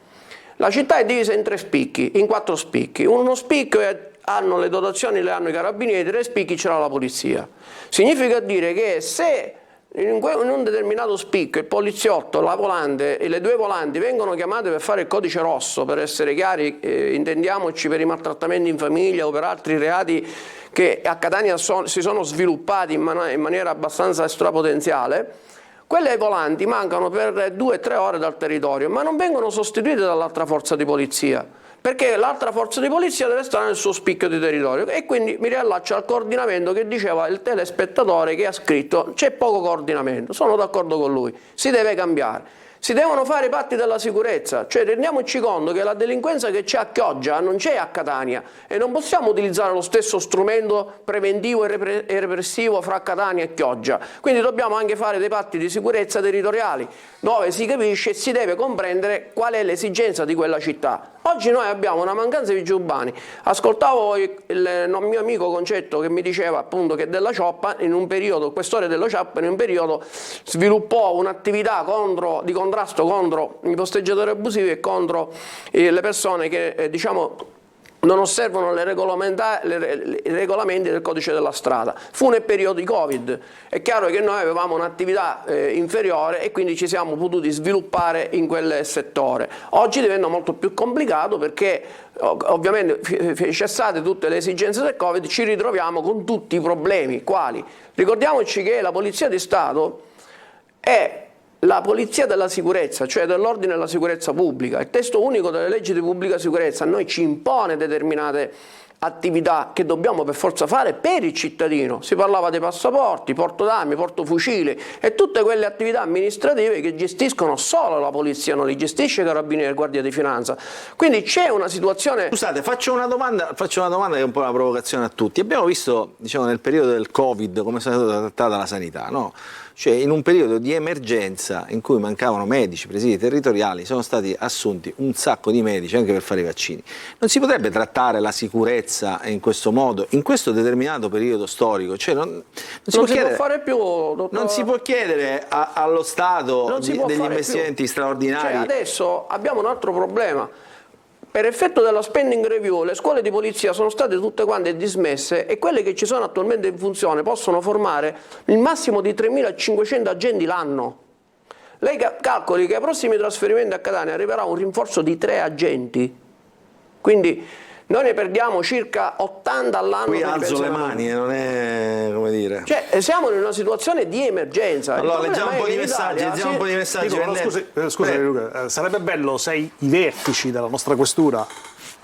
La città è divisa in 3 spicchi, in 4 spicchi. Uno spicco hanno le dotazioni, le hanno i carabinieri, 3 spicchi ce l'ha la polizia. Significa dire che se in un determinato spicco il poliziotto, la volante e le 2 volanti vengono chiamate per fare il codice rosso, per essere chiari, intendiamoci, per i maltrattamenti in famiglia o per altri reati che a Catania si sono sviluppati in maniera abbastanza strapotenziale, quelle volanti mancano per 2-3 ore dal territorio, ma non vengono sostituite dall'altra forza di polizia, perché l'altra forza di polizia deve stare nel suo spicchio di territorio. E quindi mi riallaccio al coordinamento che diceva il telespettatore che ha scritto: c'è poco coordinamento. Sono d'accordo con lui, si deve cambiare. Si devono fare i patti della sicurezza, cioè rendiamoci conto che la delinquenza che c'è a Chioggia non c'è a Catania, e non possiamo utilizzare lo stesso strumento preventivo e repressivo fra Catania e Chioggia. Quindi dobbiamo anche fare dei patti di sicurezza territoriali, dove si capisce e si deve comprendere qual è l'esigenza di quella città. Oggi noi abbiamo una mancanza di vigili urbani. Ascoltavo il mio amico Concetto che mi diceva appunto che Della Cioppa, in un periodo, il questore Della Cioppa, in un periodo sviluppò un'attività di contrasto contro i posteggiatori abusivi e contro le persone che diciamo non osservano i regolamenti del codice della strada. Fu nel periodo di Covid. È chiaro che noi avevamo un'attività inferiore e quindi ci siamo potuti sviluppare in quel settore. Oggi diventa molto più complicato perché ovviamente cessate tutte le esigenze del Covid, ci ritroviamo con tutti i problemi. Quali? Ricordiamoci che la Polizia di Stato è la polizia della sicurezza, cioè dell'ordine e della sicurezza pubblica. Il testo unico delle leggi di pubblica sicurezza a noi ci impone determinate attività che dobbiamo per forza fare per il cittadino. Si parlava dei passaporti, porto d'armi, porto fucili e tutte quelle attività amministrative che gestiscono solo la polizia, non li gestisce Carabinieri e Guardia di Finanza. Quindi c'è una situazione... Scusate, faccio una domanda che è un po' una provocazione a tutti. Abbiamo visto, diciamo, nel periodo del Covid come è stata trattata la sanità, no? Cioè in un periodo di emergenza in cui mancavano medici, presidi territoriali, sono stati assunti un sacco di medici anche per fare i vaccini. Non si potrebbe trattare la sicurezza in questo modo, in questo determinato periodo storico? Cioè non si può fare più, non si può chiedere allo Stato degli investimenti straordinari? Cioè adesso abbiamo un altro problema. Per effetto della spending review le scuole di polizia sono state tutte quante dismesse e quelle che ci sono attualmente in funzione possono formare il massimo di 3.500 agenti l'anno. Lei calcoli che ai prossimi trasferimenti a Catania arriverà un rinforzo di 3 agenti, quindi noi ne perdiamo circa 80 all'anno. Qui alzo le mani, non è come dire. Cioè siamo in una situazione di emergenza. Allora leggiamo un po' di messaggi, Scusa Luca, sarebbe bello se i vertici della nostra questura,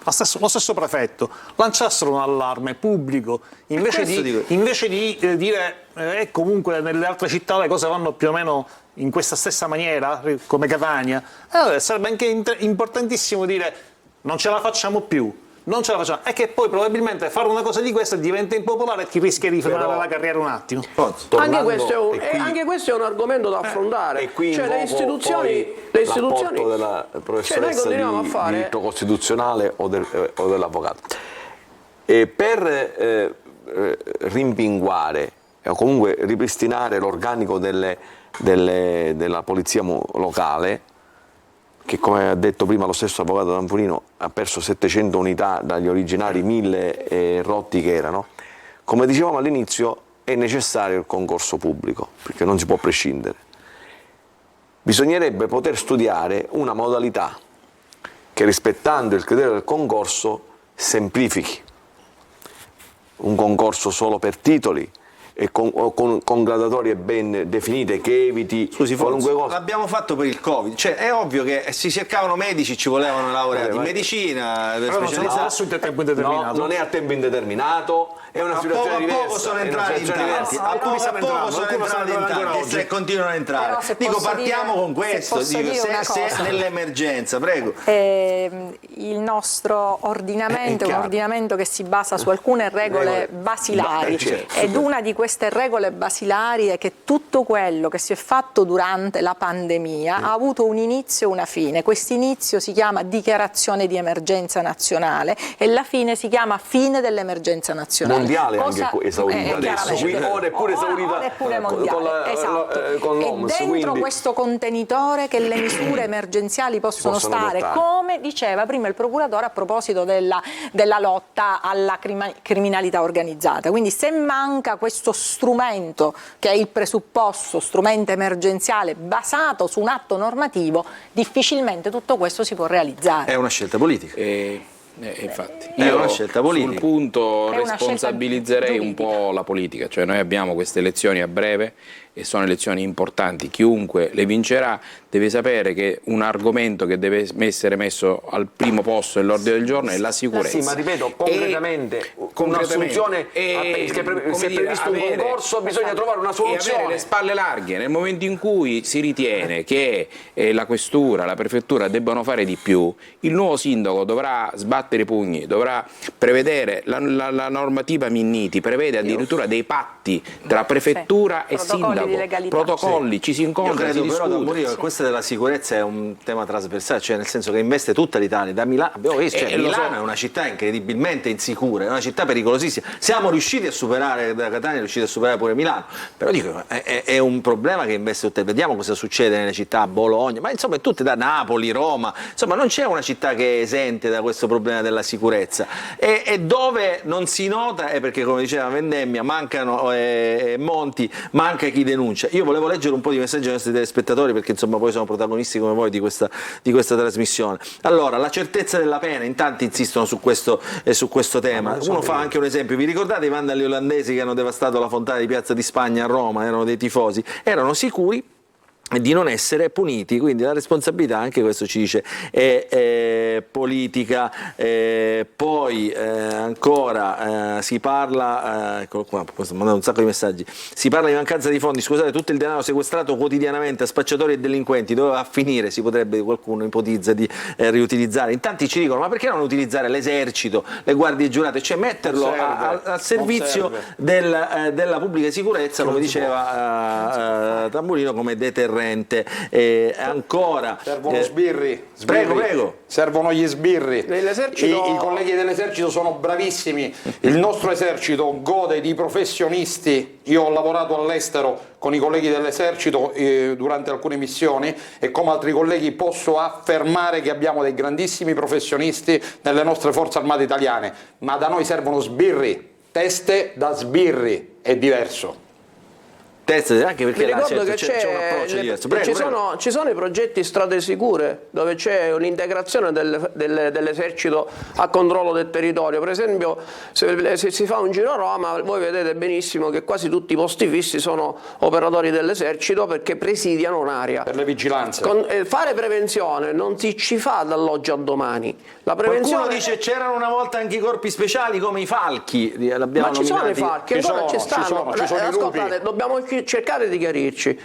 lo stesso prefetto, lanciassero un allarme pubblico invece di dire comunque nelle altre città le cose vanno più o meno in questa stessa maniera come Catania. Allora sarebbe anche importantissimo dire non ce la facciamo più. Non ce la facciamo, è che poi probabilmente fare una cosa di questa diventa impopolare e ti rischia di frenare la carriera un attimo. Anche questo è un argomento da affrontare. E qui cioè, le istituzioni della professoressa di diritto costituzionale o dell'avvocato. Per rimpinguare o comunque ripristinare l'organico della polizia locale, che come ha detto prima lo stesso avvocato Tanfurino ha perso 700 unità dagli originari 1000 rotti che erano, come dicevamo all'inizio è necessario il concorso pubblico, perché non si può prescindere. bisognerebbe poter studiare una modalità che, rispettando il criterio del concorso, semplifichi. Un concorso solo per titoli e con graduatorie ben definite, che eviti qualunque cosa. L'abbiamo fatto per il Covid, cioè è ovvio che si cercavano medici, ci volevano laureati in medicina, Però non sono adesso a tempo indeterminato. No, non è a tempo indeterminato, è una situazione diversa. A poco sono entrati in tanti, a poco sono entrati in tanti e continuano a entrare. Però, se dico, posso partiamo dire- con questo, se posso dico, dire una se cosa. nell'emergenza, prego. Il nostro ordinamento è un chiaro. ordinamento che si basa su alcune regole basilari, certo. ed una di queste regole basilari è che tutto quello che si è fatto durante la pandemia ha avuto un inizio e una fine. Questo inizio si chiama dichiarazione di emergenza nazionale e la fine si chiama fine dell'emergenza nazionale. Mondiale anche esaurita adesso, chiaramente. quindi ora è pure esaurita Ora è pure mondiale, esatto. con E l'OMS, dentro quindi questo contenitore che le misure emergenziali possono possono stare, adottare. come diceva prima il procuratore a proposito della lotta alla criminalità organizzata. Quindi se manca questo strumento, che è il presupposto, strumento emergenziale basato su un atto normativo, difficilmente tutto questo si può realizzare. È una scelta politica. Infatti, È io una scelta politica. sul punto È una responsabilizzerei scelta un po' la politica, cioè noi abbiamo queste elezioni a breve e sono elezioni importanti, chiunque le vincerà deve sapere che un argomento che deve essere messo al primo posto dell'ordine del giorno è la sicurezza. Sì, ma ripeto, concretamente, un'assunzione, se è previsto un concorso, bisogna trovare una E avere soluzione. le spalle larghe nel momento in cui si ritiene che la questura, la prefettura debbano fare di più, il nuovo sindaco dovrà sbattere i pugni, dovrà prevedere la normativa Minniti, prevede addirittura dei patti tra prefettura e protocolli sindaco, di legalità. protocolli, ci si Io incontra, si credo però, discute. Tamburino, che questa della sicurezza è un tema trasversale, cioè nel senso che investe tutta l'Italia, da Milano, abbiamo visto, cioè, lo Milano so. è una città incredibilmente insicura, è una città pericolosissima, siamo riusciti a superare, da Catania è riusciti a superare pure Milano, però dico, è un problema che investe tutte, vediamo cosa succede nelle città, Bologna, ma insomma tutte, da Napoli, Roma, insomma non c'è una città che è esente da questo problema della sicurezza, e dove non si nota è perché, come diceva Vendemmia, mancano Monti, manca chi denuncia. Io volevo leggere un po' di messaggi ai nostri telespettatori, perché insomma poi sono protagonisti come voi di questa trasmissione. Allora, la certezza della pena, in tanti insistono su questo tema. Uno fa anche un esempio: vi ricordate i vandali olandesi che hanno devastato la fontana di Piazza di Spagna a Roma? Erano dei tifosi, erano sicuri di non essere puniti, quindi la responsabilità, anche questo ci dice, è politica. Poi ancora si parla, eccolo qua, posso mandare un sacco di messaggi, si parla di mancanza di fondi, scusate, tutto il denaro sequestrato quotidianamente a spacciatori e delinquenti dove va a finire? Si potrebbe, qualcuno ipotizza, di riutilizzare. In tanti ci dicono, ma perché non utilizzare l'esercito, le guardie giurate, cioè metterlo al servizio della pubblica sicurezza, come diceva Tamburino, come deterrente. Ancora servono sbirri. Prego. Servono gli sbirri. Nell'esercito- I colleghi dell'esercito sono bravissimi, il nostro esercito gode di professionisti. Io ho lavorato all'estero con i colleghi dell'esercito durante alcune missioni e come altri colleghi posso affermare che abbiamo dei grandissimi professionisti nelle nostre forze armate italiane, ma da noi servono sbirri, teste da sbirri, è diverso. Anche perché Mi ricordo che c'è un approccio diverso. ci sono i progetti strade sicure, dove c'è un'integrazione dell'esercito a controllo del territorio. Per esempio, se si fa un giro a Roma, voi vedete benissimo che quasi tutti i posti fissi sono operatori dell'esercito, perché presidiano un'area. Per le vigilanze. Fare prevenzione non ci fa dall'oggi al domani. La prevenzione Qualcuno dice c'erano una volta anche i corpi speciali come i falchi, ma ci sono i falchi, ancora ci stanno. ci sono i lupi. Ascoltate, dobbiamo cercare di chiarirci.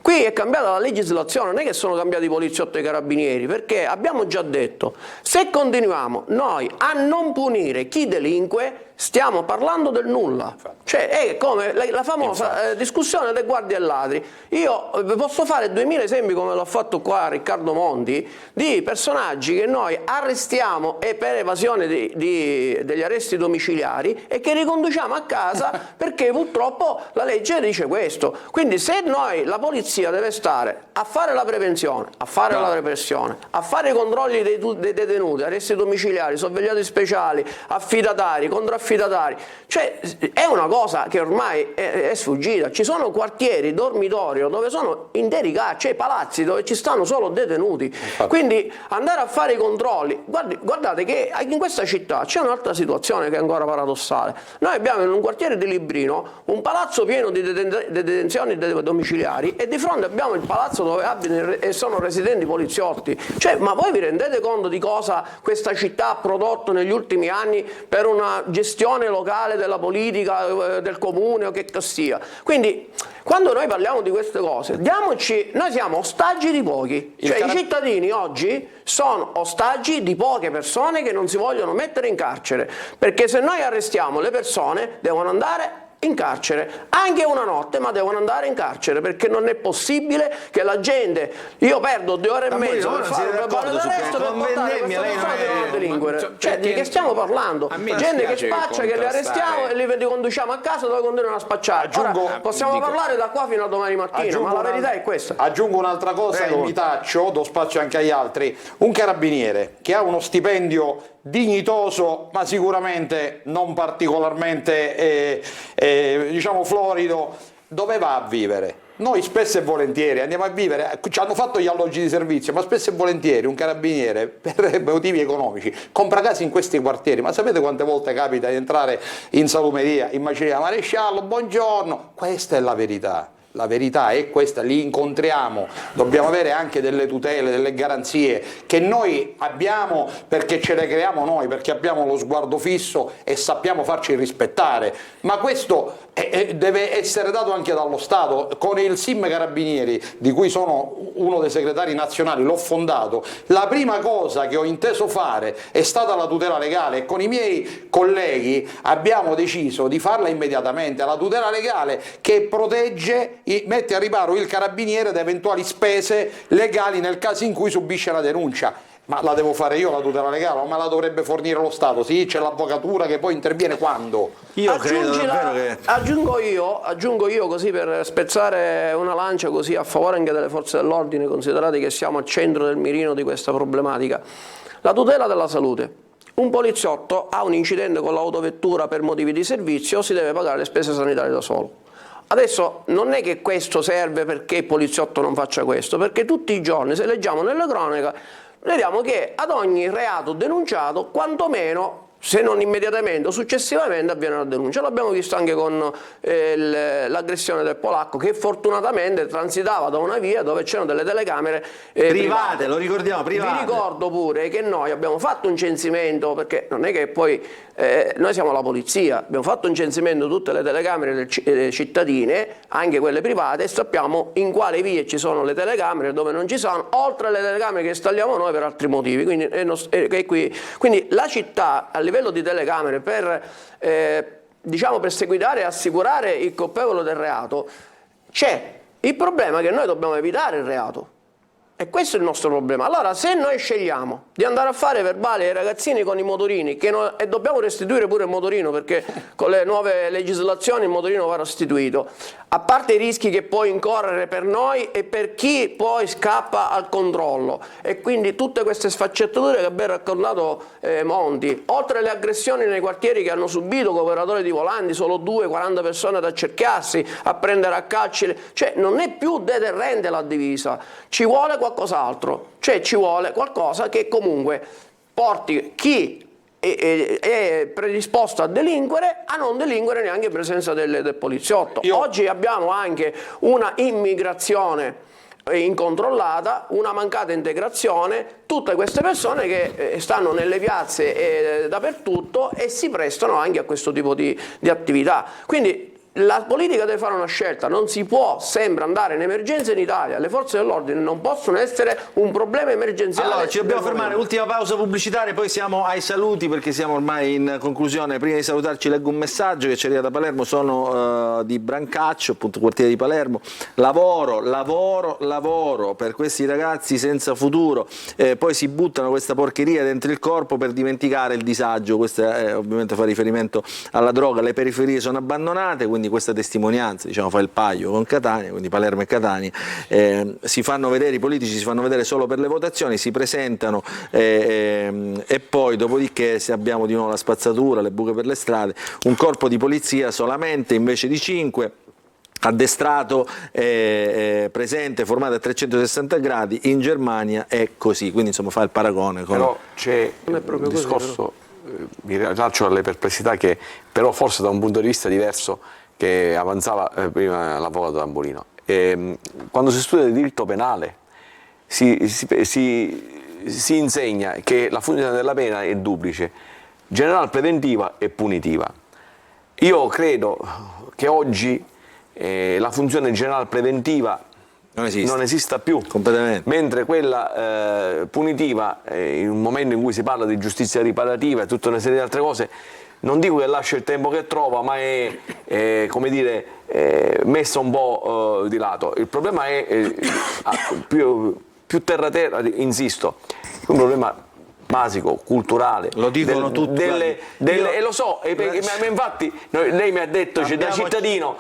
Qui è cambiata la legislazione, non è che sono cambiati i poliziotti e i carabinieri, perché abbiamo già detto, se continuiamo noi a non punire chi delinque, stiamo parlando del nulla. Cioè è come la famosa discussione dei guardie e ladri. Io posso fare 2000 esempi, come l'ha fatto qua Riccardo Monti, di personaggi che noi arrestiamo e per evasione degli arresti domiciliari e che riconduciamo a casa perché purtroppo la legge dice questo. Quindi se noi, la polizia deve stare a fare la prevenzione, a fare la repressione, a fare i controlli dei detenuti, arresti domiciliari, sorvegliati speciali, affidatari, contraffidati, affidatari. Cioè è una cosa che ormai è sfuggita. Ci sono quartieri, dormitorio, dove sono interi cioè palazzi dove ci stanno solo detenuti. Quindi andare a fare i controlli, guardate che in questa città c'è un'altra situazione che è ancora paradossale. Noi abbiamo in un quartiere di Librino un palazzo pieno di detenzioni domiciliari e di fronte abbiamo il palazzo dove abitano e sono residenti poliziotti. Cioè, ma voi vi rendete conto di cosa questa città ha prodotto negli ultimi anni per una gestione locale della politica, del comune o che sia? Quindi quando noi parliamo di queste cose, noi siamo ostaggi di pochi, cioè i cittadini oggi sono ostaggi di poche persone che non si vogliono mettere in carcere, perché se noi arrestiamo le persone devono andare in carcere, anche una notte, ma devono andare in carcere, perché non è possibile che la gente, io perdo 2 ore e mezza per fare un verbale d'arresto per portare questa persona a delinquere. Cioè, di che stiamo parlando? Gente che spaccia, che li arrestiamo e li riconduciamo a casa dove continuano a spacciare. Ora, possiamo parlare da qua fino a domani mattina, ma la verità è questa. Aggiungo un'altra cosa e mi taccio, do spazio anche agli altri. Un carabiniere che ha uno stipendio dignitoso, ma sicuramente non particolarmente diciamo florido, dove va a vivere? Noi spesso e volentieri andiamo a vivere, ci hanno fatto gli alloggi di servizio, ma spesso e volentieri un carabiniere per motivi economici compra case in questi quartieri. Ma sapete quante volte capita di entrare in salumeria, in macelleria, maresciallo, buongiorno? Questa è la verità. La verità è questa, li incontriamo, dobbiamo avere anche delle tutele, delle garanzie che noi abbiamo perché ce le creiamo noi, perché abbiamo lo sguardo fisso e sappiamo farci rispettare, ma questo deve essere dato anche dallo Stato. Con il SIM Carabinieri, di cui sono uno dei segretari nazionali, l'ho fondato, la prima cosa che ho inteso fare è stata la tutela legale e con i miei colleghi abbiamo deciso di farla immediatamente, la tutela legale che protegge, mette a riparo il carabiniere da eventuali spese legali nel caso in cui subisce la denuncia. Ma la devo fare io la tutela legale o me la dovrebbe fornire lo Stato? Sì, c'è l'avvocatura che poi interviene quando? Io credo davvero che... Aggiungo io così per spezzare una lancia così a favore anche delle forze dell'ordine, considerate che siamo al centro del mirino di questa problematica. La tutela della salute. Un poliziotto ha un incidente con l'autovettura per motivi di servizio, si deve pagare le spese sanitarie da solo. Adesso non è che questo serve perché il poliziotto non faccia questo, perché tutti i giorni, se leggiamo nelle cronache, vediamo che ad ogni reato denunciato, quantomeno, se non immediatamente o successivamente, avviene una denuncia. L'abbiamo visto anche con l'aggressione del polacco, che fortunatamente transitava da una via dove c'erano delle telecamere private. Lo ricordiamo, private. Vi ricordo pure che noi abbiamo fatto un censimento, perché non è che poi noi siamo la polizia, abbiamo fatto un censimento di tutte le telecamere cittadine, anche quelle private, e sappiamo in quale vie ci sono le telecamere, dove non ci sono, oltre alle telecamere che installiamo noi per altri motivi. Quindi la città a livello di telecamere per diciamo perseguitare e assicurare il colpevole del reato c'è. Il problema è che noi dobbiamo evitare il reato. E questo è il nostro problema. Allora, se noi scegliamo di andare a fare verbali ai ragazzini con i motorini, e dobbiamo restituire pure il motorino, perché con le nuove legislazioni il motorino va restituito, a parte i rischi che può incorrere per noi e per chi poi scappa al controllo, e quindi tutte queste sfaccettature che ha ben raccontato Monti, oltre alle aggressioni nei quartieri che hanno subito con operatori di volanti, solo 40 persone ad accerchiarsi, a prendere a calci, cioè non è più deterrente la divisa, ci vuole qualcos'altro, cioè ci vuole qualcosa che comunque porti chi è predisposto a delinquere a non delinquere neanche in presenza del poliziotto. Oggi abbiamo anche una immigrazione incontrollata, una mancata integrazione, tutte queste persone che stanno nelle piazze dappertutto e si prestano anche a questo tipo di attività. Quindi la politica deve fare una scelta, non si può sempre andare in emergenza in Italia, le forze dell'ordine non possono essere un problema emergenziale. Allora ci dobbiamo fermare, ultima pausa pubblicitaria, poi siamo ai saluti perché siamo ormai in conclusione. Prima di salutarci leggo un messaggio che ci arriva da Palermo, sono di Brancaccio, appunto quartiere di Palermo. Lavoro per questi ragazzi senza futuro, poi si buttano questa porcheria dentro il corpo per dimenticare il disagio. Questo ovviamente fa riferimento alla droga, le periferie sono abbandonate, quindi quindi questa testimonianza, diciamo, fa il paio con Catania, quindi Palermo e Catania, si fanno vedere, i politici si fanno vedere solo per le votazioni, si presentano e poi dopodiché se abbiamo di nuovo la spazzatura, le buche per le strade, un corpo di polizia solamente invece di 5, addestrato, presente, formato a 360 gradi. In Germania è così, quindi insomma fa il paragone con... Però c'è Non è proprio un così, discorso, mi rilascio alle perplessità che però forse da un punto di vista diverso che avanzava prima l'avvocato Tamburino. Quando si studia il diritto penale si insegna che la funzione della pena è duplice, generale preventiva e punitiva. Io credo che oggi la funzione generale preventiva non esista più, completamente. Mentre quella punitiva, in un momento in cui si parla di giustizia riparativa e tutta una serie di altre cose, non dico che lascia il tempo che trova, ma è come dire, messa un po' di lato. Il problema è più terra-terra, insisto, è un problema basico, culturale. Lo dicono tutti. E lo so, ma infatti lei mi ha detto, da cittadino,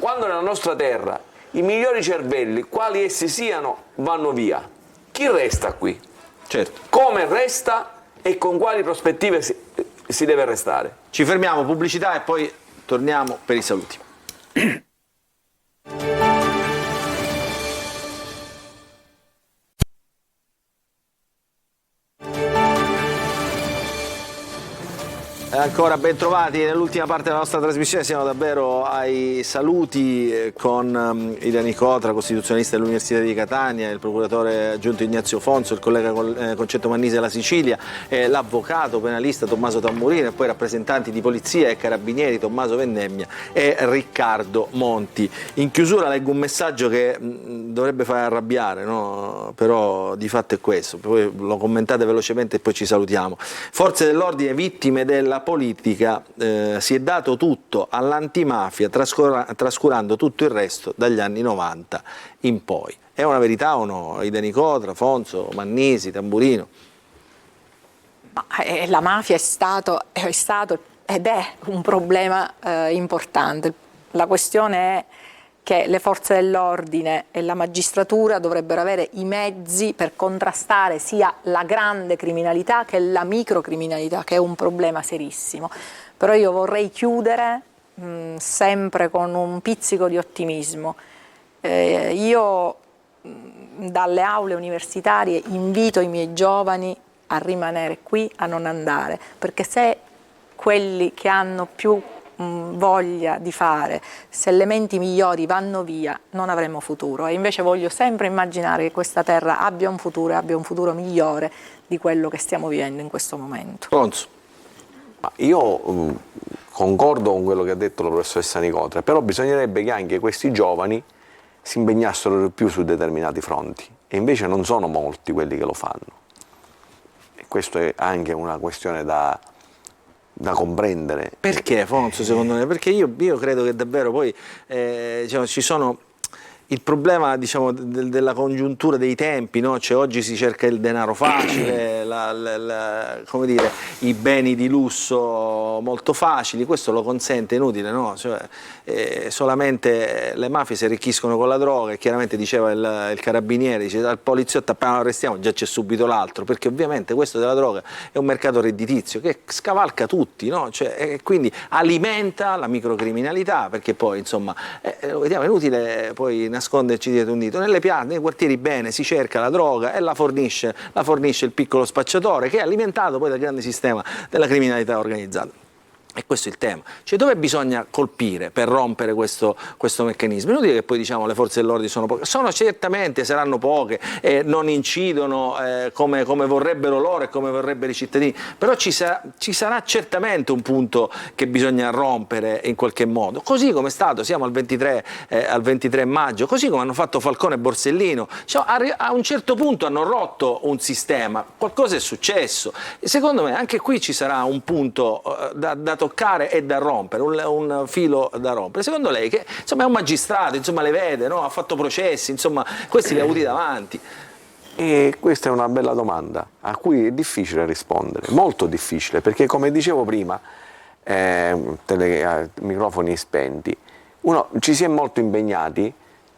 quando nella nostra terra i migliori cervelli, quali essi siano, vanno via, chi resta qui? Certo. Come resta e con quali prospettive si deve restare? Ci fermiamo, pubblicità e poi torniamo per i saluti. Ancora ben trovati nell'ultima parte della nostra trasmissione, siamo davvero ai saluti con Ilenia Nicotra, costituzionalista dell'Università di Catania, il procuratore aggiunto Ignazio Fonso, il collega Concetto Mannisi della Sicilia, l'avvocato penalista Tommaso Tamburino e poi rappresentanti di polizia e carabinieri Tommaso Vendemmia e Riccardo Monti. In chiusura leggo un messaggio che dovrebbe far arrabbiare, no? Però di fatto è questo, poi lo commentate velocemente e poi ci salutiamo. Forze dell'ordine vittime della politica, si è dato tutto all'antimafia trascurando tutto il resto dagli anni 90 in poi. È una verità o no? Ilenia Nicotra, Fonso, Mannisi, Tamburino? La mafia è stato ed è un problema importante. La questione è che le forze dell'ordine e la magistratura dovrebbero avere i mezzi per contrastare sia la grande criminalità che la microcriminalità, che è un problema serissimo. Però io vorrei chiudere sempre con un pizzico di ottimismo. Io dalle aule universitarie invito i miei giovani a rimanere qui, a non andare, perché se quelli che hanno più voglia di fare, se le menti migliori vanno via, non avremo futuro. E invece voglio sempre immaginare che questa terra abbia un futuro migliore di quello che stiamo vivendo in questo momento. Fonso. Io concordo con quello che ha detto la professoressa Nicotra, però bisognerebbe che anche questi giovani si impegnassero di più su determinati fronti, e invece non sono molti quelli che lo fanno. E questo è anche una questione da comprendere. Perché, Fonso, secondo me? Perché io credo che davvero poi diciamo, ci sono il problema, diciamo, della congiuntura dei tempi, no? Cioè, oggi si cerca il denaro facile, come dire, i beni di lusso molto facili, questo lo consente, inutile, no? Cioè, solamente le mafie si arricchiscono con la droga e chiaramente diceva il carabiniere, dice al poliziotto appena lo arrestiamo già c'è subito l'altro, perché ovviamente questo della droga è un mercato redditizio che scavalca tutti, no? Cioè, e quindi alimenta la microcriminalità, perché poi insomma vediamo, è inutile poi nasconderci dietro un dito. Nelle piazze, nei quartieri bene si cerca la droga e la fornisce il piccolo spacciatore, che è alimentato poi dal grande sistema della criminalità organizzata. E questo è il tema, cioè dove bisogna colpire per rompere questo meccanismo? Inutile che poi diciamo le forze dell'ordine sono poche, sono certamente, saranno poche, non incidono come vorrebbero loro e come vorrebbero i cittadini, però ci sarà certamente un punto che bisogna rompere in qualche modo, così come è stato, siamo al 23 maggio, così come hanno fatto Falcone e Borsellino, cioè, a un certo punto hanno rotto un sistema, qualcosa è successo, e secondo me anche qui ci sarà un punto da toccare e da rompere, un filo da rompere. Secondo lei, che insomma è un magistrato, insomma le vede, no? Ha fatto processi, insomma questi li ha avuti davanti. E questa è una bella domanda a cui è difficile rispondere, molto difficile, perché come dicevo prima, microfoni spenti. Ci si è molto impegnati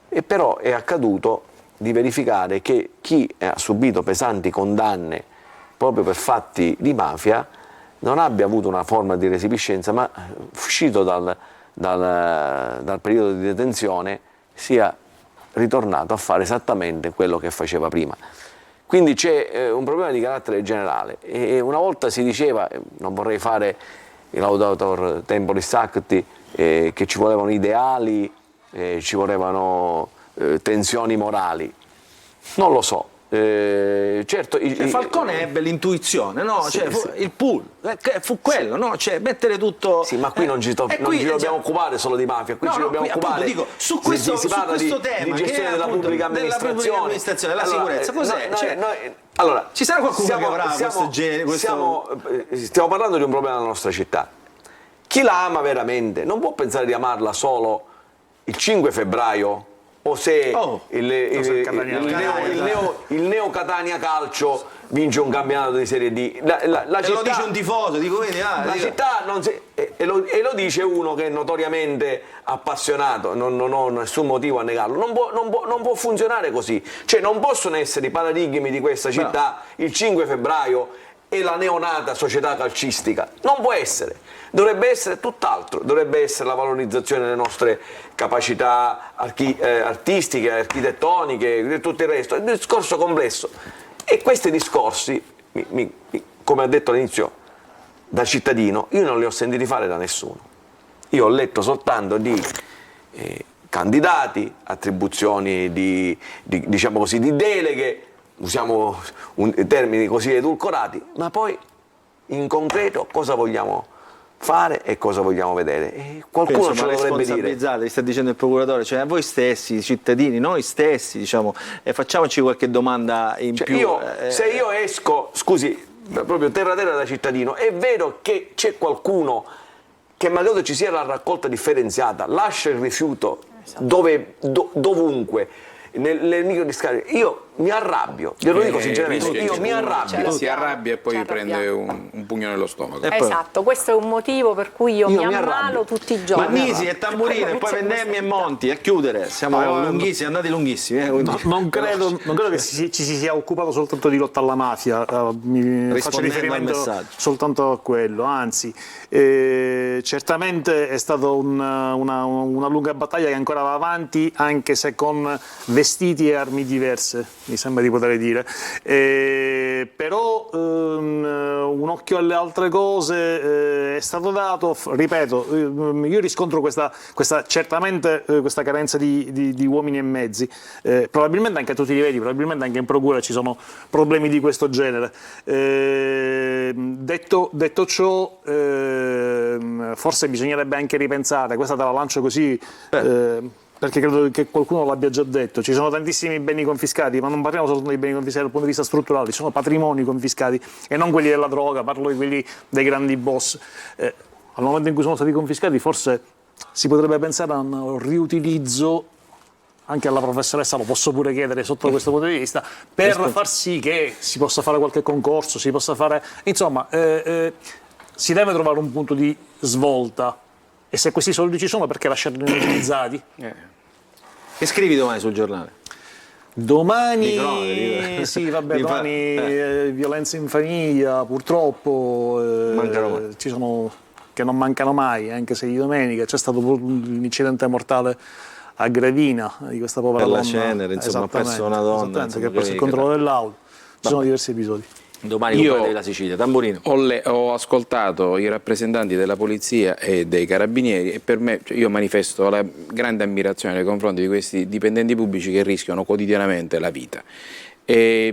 e però è accaduto di verificare che chi ha subito pesanti condanne proprio per fatti di mafia non abbia avuto una forma di resipiscenza, ma uscito dal periodo di detenzione sia ritornato a fare esattamente quello che faceva prima. Quindi c'è un problema di carattere generale e una volta si diceva, non vorrei fare il laudator temporis sancti, che ci volevano ideali, ci volevano tensioni morali. Non lo so. Certo, Falcone ebbe l'intuizione, no? Sì, cioè, sì. il pool fu quello, no? Cioè, mettere tutto. Sì, ma qui non ci dobbiamo occupare solo di mafia, qui ci dobbiamo occupare. Dico, su questo tema di gestione della pubblica amministrazione, della sicurezza, cos'è? Allora, ci sarà qualcuno che avrà questo genere? Stiamo parlando di un problema della nostra città. Chi la ama veramente non può pensare di amarla solo il 5 febbraio o se il Neo Catania Calcio vince un campionato di Serie D. La città, lo dice un tifoso, la città non si, e lo dice uno che è notoriamente appassionato, non ho nessun motivo a negarlo. Non può funzionare così, cioè non possono essere i paradigmi di questa città il 5 febbraio e la neonata società calcistica. Non può essere. Dovrebbe essere tutt'altro, dovrebbe essere la valorizzazione delle nostre capacità artistiche, architettoniche e tutto il resto. È un discorso complesso. E questi discorsi, come ha detto all'inizio, da cittadino, io non li ho sentiti fare da nessuno. Io ho letto soltanto di candidati, attribuzioni diciamo così, di deleghe, usiamo termini così edulcorati, ma poi in concreto cosa vogliamo fare e cosa vogliamo vedere? E qualcuno ce lo dovrebbe dire. Vi sta dicendo il procuratore, cioè a voi stessi, cittadini, noi stessi, diciamo, facciamoci qualche domanda in più. Se io esco, scusi, proprio terra da cittadino, è vero che c'è qualcuno che malgrado ci sia la raccolta differenziata, lascia il rifiuto dovunque, nelle microdiscariche. Io mi arrabbio, glielo dico sinceramente, io mi arrabbio. Si arrabbia e poi prende un pugno nello stomaco. Esatto, questo è un motivo per cui io mi ammalo tutti i giorni. Mannisi e Tamburino e poi Vendemmi e Monti, a chiudere, siamo lunghissimi, andati lunghissimi. Non credo che ci si sia occupato soltanto di lotta alla mafia, faccio riferimento soltanto a quello, anzi certamente è stata una lunga battaglia che ancora va avanti, anche se con vestiti e armi diverse, mi sembra di poter dire, però un occhio alle altre cose è stato dato, ripeto, io riscontro certamente questa carenza di uomini e mezzi, probabilmente anche a tutti i livelli, probabilmente anche in procura ci sono problemi di questo genere. Detto ciò, forse bisognerebbe anche ripensare, questa te la lancio così, perché credo che qualcuno l'abbia già detto, ci sono tantissimi beni confiscati, ma non parliamo soltanto di beni confiscati dal punto di vista strutturale, ci sono patrimoni confiscati e non quelli della droga, parlo di quelli dei grandi boss. Al momento in cui sono stati confiscati forse si potrebbe pensare a un riutilizzo, anche alla professoressa lo posso pure chiedere sotto questo punto di vista, per far sì che si possa fare qualche concorso, si possa fare, insomma, si deve trovare un punto di svolta. E se questi soldi ci sono, perché lasciarli inutilizzati? Che scrivi domani sul giornale? Domani, sì, vabbè, domani violenza in famiglia, purtroppo, ci sono, che non mancano mai, anche se di domenica c'è stato l'incidente mortale a Gravina di questa povera donna. Per la cenere, insomma, ha perso una donna. Che ha perso il controllo dell'auto. Ci sono diversi episodi. Domani io della Sicilia, Tamburino. Ho ascoltato i rappresentanti della polizia e dei carabinieri e per me, io manifesto la grande ammirazione nei confronti di questi dipendenti pubblici che rischiano quotidianamente la vita.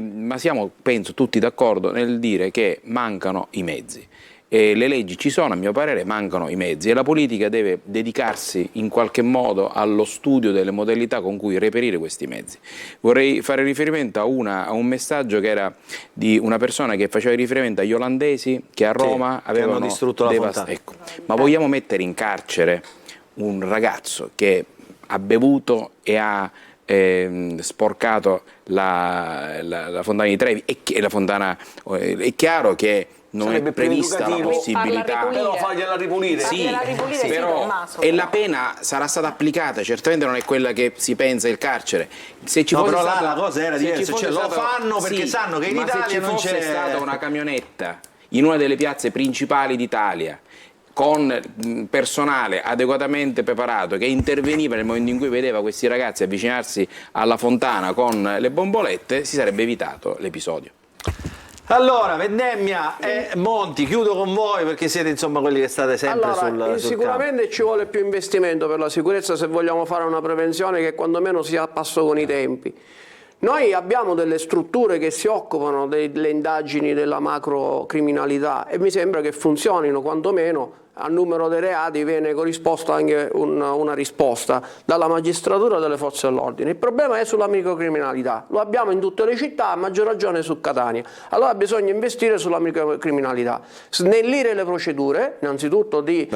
Ma siamo, penso, tutti d'accordo nel dire che mancano i mezzi. Le leggi ci sono, a mio parere mancano i mezzi e la politica deve dedicarsi in qualche modo allo studio delle modalità con cui reperire questi mezzi. Vorrei fare riferimento a un messaggio che era di una persona che faceva riferimento agli olandesi che a Roma avevano distrutto la fontana. Ecco. Ma vogliamo mettere in carcere un ragazzo che ha bevuto e ha sporcato la fontana di Trevi? La fontana, è chiaro che non Sarebbe è più prevista la educativo. possibilità. Però fargliela ripulire. Sì, Fargliela ripulire, sì, però Tommaso, e però. la pena sarà stata applicata, certamente non è quella che si pensa il carcere. Se ci No, fosse però là stato- la cosa era se ci diversa, fosse cioè lo stato- fanno perché sanno che in ma Italia se ci non fosse c'è stata una camionetta in una delle piazze principali d'Italia con personale adeguatamente preparato che interveniva nel momento in cui vedeva questi ragazzi avvicinarsi alla fontana con le bombolette, si sarebbe evitato l'episodio. Allora, Vendemmia e Monti, chiudo con voi perché siete insomma quelli che state sempre Allora, sul sicuramente ci vuole più investimento per la sicurezza se vogliamo fare una prevenzione che quanto meno sia a passo con i tempi. Noi abbiamo delle strutture che si occupano delle indagini della macrocriminalità e mi sembra che funzionino, quantomeno al numero dei reati viene corrisposta anche una risposta dalla magistratura e dalle forze dell'ordine. Il problema è sulla microcriminalità, lo abbiamo in tutte le città, a maggior ragione su Catania. Allora bisogna investire sulla microcriminalità, snellire le procedure, innanzitutto di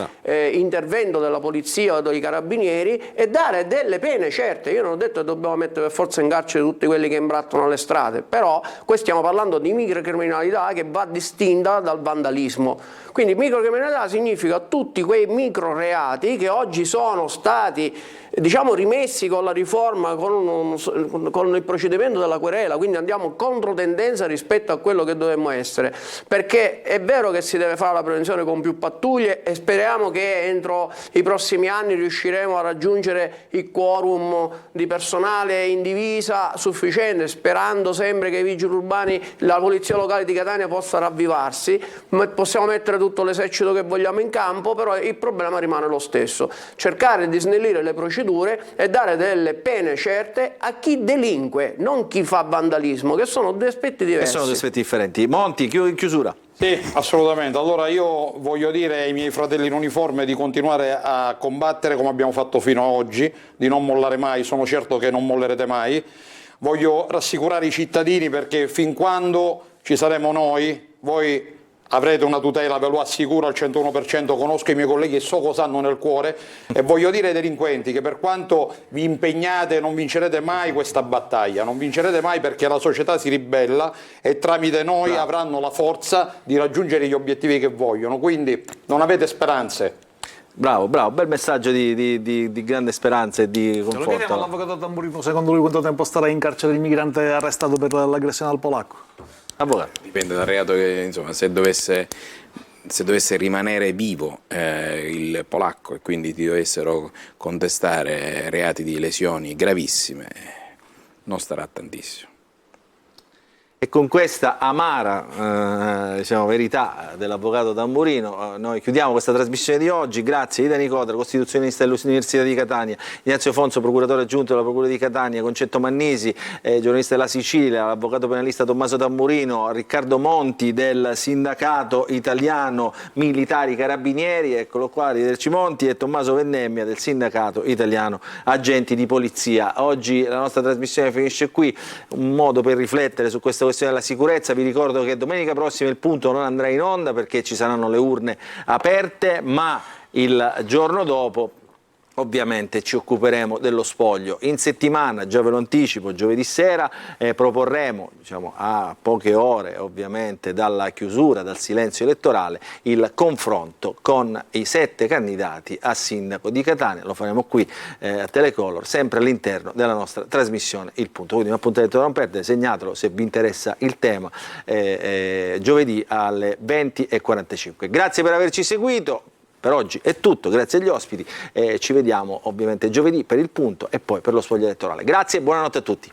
intervento della polizia o dei carabinieri e dare delle pene certe. Io non ho detto che dobbiamo mettere per forza in carcere tutti quelli che imbrattano le strade, però qui stiamo parlando di microcriminalità che va distinta dal vandalismo. Quindi microcriminalità significa tutti quei microreati che oggi sono stati, diciamo, rimessi con la riforma, con il procedimento della querela, quindi andiamo controtendenza rispetto a quello che dovremmo essere, perché è vero che si deve fare la prevenzione con più pattuglie e speriamo che entro i prossimi anni riusciremo a raggiungere il quorum di personale in divisa sufficiente, sperando sempre che i vigili urbani, la polizia locale di Catania possa ravvivarsi, ma possiamo mettere tutto l'esercito che vogliamo in campo, però il problema rimane lo stesso, cercare di snellire le procedure e dare delle pene certe a chi delinque, non chi fa vandalismo, che sono due aspetti diversi. sono due aspetti differenti. Monti, in chiusura. Sì, assolutamente. Allora io voglio dire ai miei fratelli in uniforme di continuare a combattere come abbiamo fatto fino ad oggi, di non mollare mai, sono certo che non mollerete mai. Voglio rassicurare i cittadini perché fin quando ci saremo noi, voi avrete una tutela, ve lo assicuro al 101%, conosco i miei colleghi e so cosa hanno nel cuore e voglio dire ai delinquenti che per quanto vi impegnate non vincerete mai questa battaglia, non vincerete mai perché la società si ribella e tramite noi avranno la forza di raggiungere gli obiettivi che vogliono, quindi non avete speranze. Bravo, bel messaggio di grande speranza e di Ce lo chiediamo conforto. all'avvocato Tamburino, secondo lui quanto tempo starà in carcere il migrante arrestato per l'aggressione al polacco? Avvocato. Dipende dal reato che, insomma, se dovesse rimanere vivo il polacco e quindi ti dovessero contestare reati di lesioni gravissime, non starà tantissimo. E con questa amara diciamo, verità dell'avvocato Tamburino noi chiudiamo questa trasmissione di oggi. Grazie a Ida Nicodra, costituzionalista dell'Università di Catania, Ignazio Fonso, procuratore aggiunto della Procura di Catania, Concetto Mannisi, giornalista della Sicilia, l'avvocato penalista Tommaso Tamburino, Riccardo Monti del Sindacato Italiano Militari Carabinieri, eccolo qua, arrivederci Monti, e Tommaso Vendemmia del Sindacato Italiano Agenti di Polizia. Oggi la nostra trasmissione finisce qui, un modo per riflettere su questa questione della sicurezza. Vi ricordo che domenica prossima il punto non andrà in onda perché ci saranno le urne aperte, ma il giorno dopo ovviamente ci occuperemo dello spoglio. In settimana, già ve lo anticipo, giovedì sera proporremo, diciamo, a poche ore ovviamente dalla chiusura, dal silenzio elettorale, il confronto con i 7 candidati a sindaco di Catania. Lo faremo qui a Telecolor, sempre all'interno della nostra trasmissione Il Punto. Quindi un appuntamento da non perdere, segnatelo se vi interessa il tema, giovedì alle 20:45. Grazie per averci seguito. Per oggi è tutto, grazie agli ospiti, ci vediamo ovviamente giovedì per il punto e poi per lo spoglio elettorale. Grazie e buonanotte a tutti.